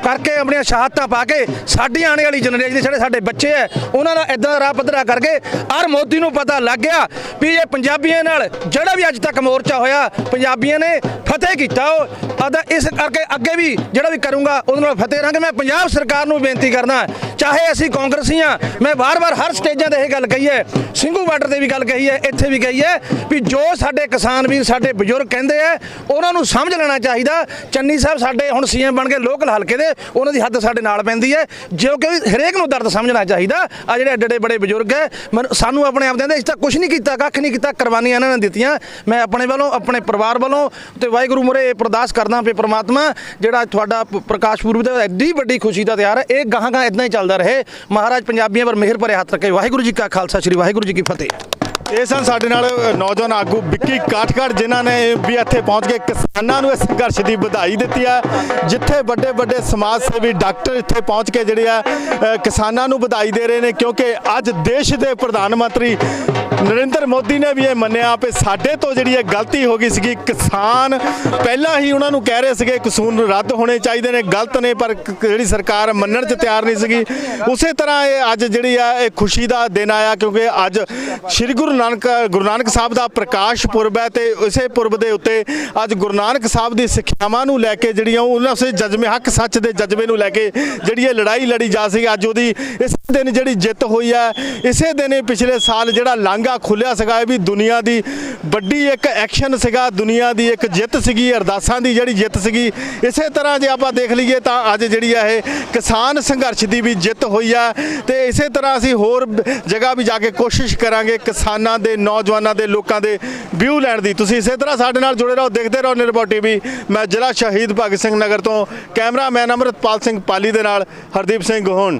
ਕਰਕੇ ਆਪਣੀਆਂ ਸ਼ਹਾਦਤਾਂ ਪਾ ਕੇ ਸਾਡੀ ਆਉਣ ਵਾਲੀ ਜਨਰੇਸ਼ਨ ਦੇ ਜਿਹੜੇ ਸਾਡੇ ਬੱਚੇ ਉਹਨਾਂ ਦਾ ਇਦਾਂ ਰਾਹ ਪੱਧਰਾ ਕਰਕੇ। ਔਰ ਮੋਦੀ ਨੂੰ ਪਤਾ ਲੱਗ ਗਿਆ ਵੀ ਇਹ ਪੰਜਾਬੀਆਂ ਨਾਲ ਜਿਹੜਾ ਵੀ ਅੱਜ ਤੱਕ ਮੋਰਚਾ ਹੋਇਆ, ਪੰਜਾਬੀਆਂ ਨੇ ਫਤਿਹ ਕੀਤਾ। ਉਹ ਆਦਾ ਇਸ ਕਰਕੇ ਅੱਗੇ ਵੀ ਜਿਹੜਾ ਵੀ ਕਰੂੰਗਾ ਉਹਦੇ ਨਾਲ ਫਤਿਹ ਕਰਾਂਗੇ। ਮੈਂ ਪੰਜਾਬ ਸਰਕਾਰ ਨੂੰ ਬੇਨਤੀ ਕਰਦਾ, ਚਾਹੇ ਅਸੀਂ ਕਾਂਗਰਸੀ ਹਾਂ, ਮੈਂ ਵਾਰ-ਵਾਰ ਹਰ ਸਟੇਜਾਂ ਤੇ ਇਹ ਗੱਲ ਕਹੀ ਹੈ, ਸਿੰਘੂ ਬਾਰਡਰ ਤੇ ਵੀ ਗੱਲ ਕਹੀ ਹੈ, ਇੱਥੇ ਵੀ ਕਹੀ ਹੈ ਵੀ ਜੋ ਸਾਡੇ ਕਿਸਾਨ ਵੀਰ, ਸਾਡੇ ਬਜ਼ੁਰਗ ਕਹਿੰਦੇ ਆ, ਉਹਨਾਂ ਨੂੰ ਸਮਝ ਲੈਣਾ ਚਾਹੀਦਾ। ਚੰਨੀ ਸਾਹਿਬ ਸਾਡੇ ਹੁਣ ਸੀਐਮ ਬਣ ਗਏ ਲੋਕਲ ਹਲਕੇ ਦੇ, ਉਹਨਾਂ ਦੀ ਹੱਦ ਸਾਡੇ ਨਾਲ ਪੈਂਦੀ ਹੈ, ਜੋ ਕਿ ਹਰੇਕ ਨੂੰ ਦਰਦ ਸਮਝਣਾ ਚਾਹੀਦਾ। ਆ ਜਿਹੜੇ ਐਡੇ ਬੜੇ ਬਜ਼ੁਰਗ ਹੈ, ਸਾਨੂੰ ਆਪਣੇ ਆਪ ਦੇ ਅਸੀਂ ਤਾਂ ਕੁਝ ਨਹੀਂ ਕੀਤਾ, ਕੱਖ ਨਹੀਂ ਕੀਤਾ, ਕੁਰਬਾਨੀਆਂ ਇਹਨਾਂ ਨੇ ਦਿੱਤੀਆਂ। ਮੈਂ ਆਪਣੇ ਵੱਲੋਂ, ਆਪਣੇ ਪਰਿਵਾਰ ਵੱਲੋਂ ਤੇ ਵਾਹਿਗੁਰੂ ਮੂਹਰੇ ਅਰਦਾਸ ਕਰਦਾ ਵੀ ਪ੍ਰਮਾਤਮਾ ਜਿਹੜਾ ਤੁਹਾਡਾ ਪ੍ਰਕਾਸ਼ ਪੁਰਬ ਦਾ ਐਡੀ ਵੱਡੀ ਖੁਸ਼ੀ ਦਾ ਤਿਉਹਾਰ ਹੈ, ਇਹ ਗਾਹਾਂ ਗਾਹਾਂ ਇਦਾਂ ਹੀ ਚੱਲਦਾ ਰਹੇ। ਮਹਾਰਾਜ ਪੰਜਾਬੀਆਂ ਪਰ ਮਿਹਰ ਭਰੇ ਹੱਥ ਰੱਖੇ। ਵਾਹਿਗੁਰੂ ਜੀ ਕਾ ਖਾਲਸਾ, ਸ਼੍ਰੀ ਵਾਹਿਗੁਰੂ ਜੀ ਕੀ ਫਤਿਹ। ਇਹ ਸਨ ਸਾਡੇ ਨਾਲ ਨੌਜਵਾਨ ਆਗੂ ਵਿੱਕੀ ਕਾਠਗੜ੍ਹ, ਜਿਨ੍ਹਾਂ ਨੇ ਵੀ ਇੱਥੇ ਪਹੁੰਚ ਕੇ ਕਿਸਾਨਾਂ ਨੂੰ ਇਸ ਸੰਘਰਸ਼ ਦੀ ਵਧਾਈ ਦਿੱਤੀ ਹੈ। ਜਿੱਥੇ ਵੱਡੇ ਸਮਾਜ ਸੇਵੀ ਡਾਕਟਰ ਇੱਥੇ ਪਹੁੰਚ ਕੇ ਜਿਹੜੇ ਆ ਕਿਸਾਨਾਂ ਨੂੰ ਵਧਾਈ ਦੇ ਰਹੇ ਨੇ, ਕਿਉਂਕਿ ਅੱਜ ਦੇਸ਼ ਦੇ ਪ੍ਰਧਾਨ ਮੰਤਰੀ ਨਰਿੰਦਰ ਮੋਦੀ ਨੇ ਵੀ ਇਹ ਮੰਨਿਆ ਕਿ ਸਾਡੇ ਤੋਂ ਜਿਹੜੀ ਇਹ ਗਲਤੀ ਹੋ ਗਈ ਸੀਗੀ। ਕਿਸਾਨ ਪਹਿਲਾਂ ਹੀ ਉਹਨਾਂ ਨੂੰ ਕਹਿ ਰਹੇ ਸੀਗੇ ਕਾਨੂੰਨ ਰੱਦ ਹੋਣੇ ਚਾਹੀਦੇ ਨੇ, ਗਲਤ ਨੇ, ਪਰ ਜਿਹੜੀ ਸਰਕਾਰ ਮੰਨਣ 'ਚ ਤਿਆਰ ਨਹੀਂ ਸੀਗੀ। ਉਸੇ ਤਰ੍ਹਾਂ ਇਹ ਅੱਜ ਜਿਹੜੀ ਆ ਇਹ ਖੁਸ਼ੀ ਦਾ ਦਿਨ ਆਇਆ, ਕਿਉਂਕਿ ਅੱਜ ਸ੍ਰੀ ਗੁਰੂ ਨਾਨਕ ਸਾਹਿਬ ਦਾ ਪ੍ਰਕਾਸ਼ ਪੁਰਬ ਹੈ ਤੇ ਇਸੇ ਪੁਰਬ ਦੇ ਉੱਤੇ ਅੱਜ ਗੁਰੂ ਨਾਨਕ ਸਾਹਿਬ ਦੀ ਸਿੱਖਿਆਵਾਂ ਨੂੰ ਲੈ ਕੇ ਜਿਹੜੀਆਂ ਉਹਨਾਂ ਉਸੇ ਜਜ਼ਬੇ, ਹੱਕ ਸੱਚ ਦੇ ਜਜ਼ਬੇ ਨੂੰ ਲੈ ਕੇ ਜਿਹੜੀ ਇਹ ਲੜਾਈ ਲੜੀ ਜਾ ਸੀ, ਅੱਜ ਉਹਦੀ ਇਸ ਦਿਨ ਜਿਹੜੀ ਜਿੱਤ ਹੋਈ ਹੈ। ਇਸੇ ਦਿਨ ਪਿਛਲੇ ਸਾਲ ਜਿਹੜਾ ਲਾਂਘਾ ਖੁੱਲਿਆ ਸੀਗਾ, ਇਹ ਵੀ ਦੁਨੀਆ ਦੀ ਵੱਡੀ ਇੱਕ ਐਕਸ਼ਨ ਸੀਗਾ, ਦੁਨੀਆ ਦੀ ਇੱਕ ਜਿੱਤ ਸੀਗੀ, ਅਰਦਾਸਾਂ ਦੀ ਜਿਹੜੀ ਜਿੱਤ ਸੀਗੀ। ਇਸੇ ਤਰ੍ਹਾਂ ਜੇ ਆਪਾਂ ਦੇਖ ਲਈਏ ਤਾਂ ਅੱਜ ਜਿਹੜੀ ਹੈ ਇਹ ਕਿਸਾਨ ਸੰਘਰਸ਼ ਦੀ ਵੀ ਜਿੱਤ ਹੋਈ ਹੈ। ਤੇ ਇਸੇ ਤਰ੍ਹਾਂ ਅਸੀਂ ਹੋਰ ਜਗ੍ਹਾ ਵੀ ਜਾ ਕੇ ਕੋਸ਼ਿਸ਼ ਕਰਾਂਗੇ ਕਿਸਾਨਾਂ ਦੇ, ਨੌਜਵਾਨਾਂ ਦੇ, ਲੋਕਾਂ ਦੇ ਵਿਊ ਲੈਣ ਦੀ। ਤੁਸੀਂ ਇਸੇ ਤਰ੍ਹਾਂ ਸਾਡੇ ਨਾਲ ਜੁੜੇ ਰਹੋ, ਦੇਖਦੇ ਰਹੋ ਨਿਰਭਉ ਟੀਵੀ। ਮੈਂ ਜ਼ਿਲ੍ਹਾ ਸ਼ਹੀਦ ਭਗਤ ਸਿੰਘ ਨਗਰ ਤੋਂ ਕੈਮਰਾਮੈਨ ਅੰਮ੍ਰਿਤਪਾਲ ਸਿੰਘ ਪਾਲੀ ਦੇ ਨਾਲ ਹਰਦੀਪ ਸਿੰਘ ਗੋਹਨ।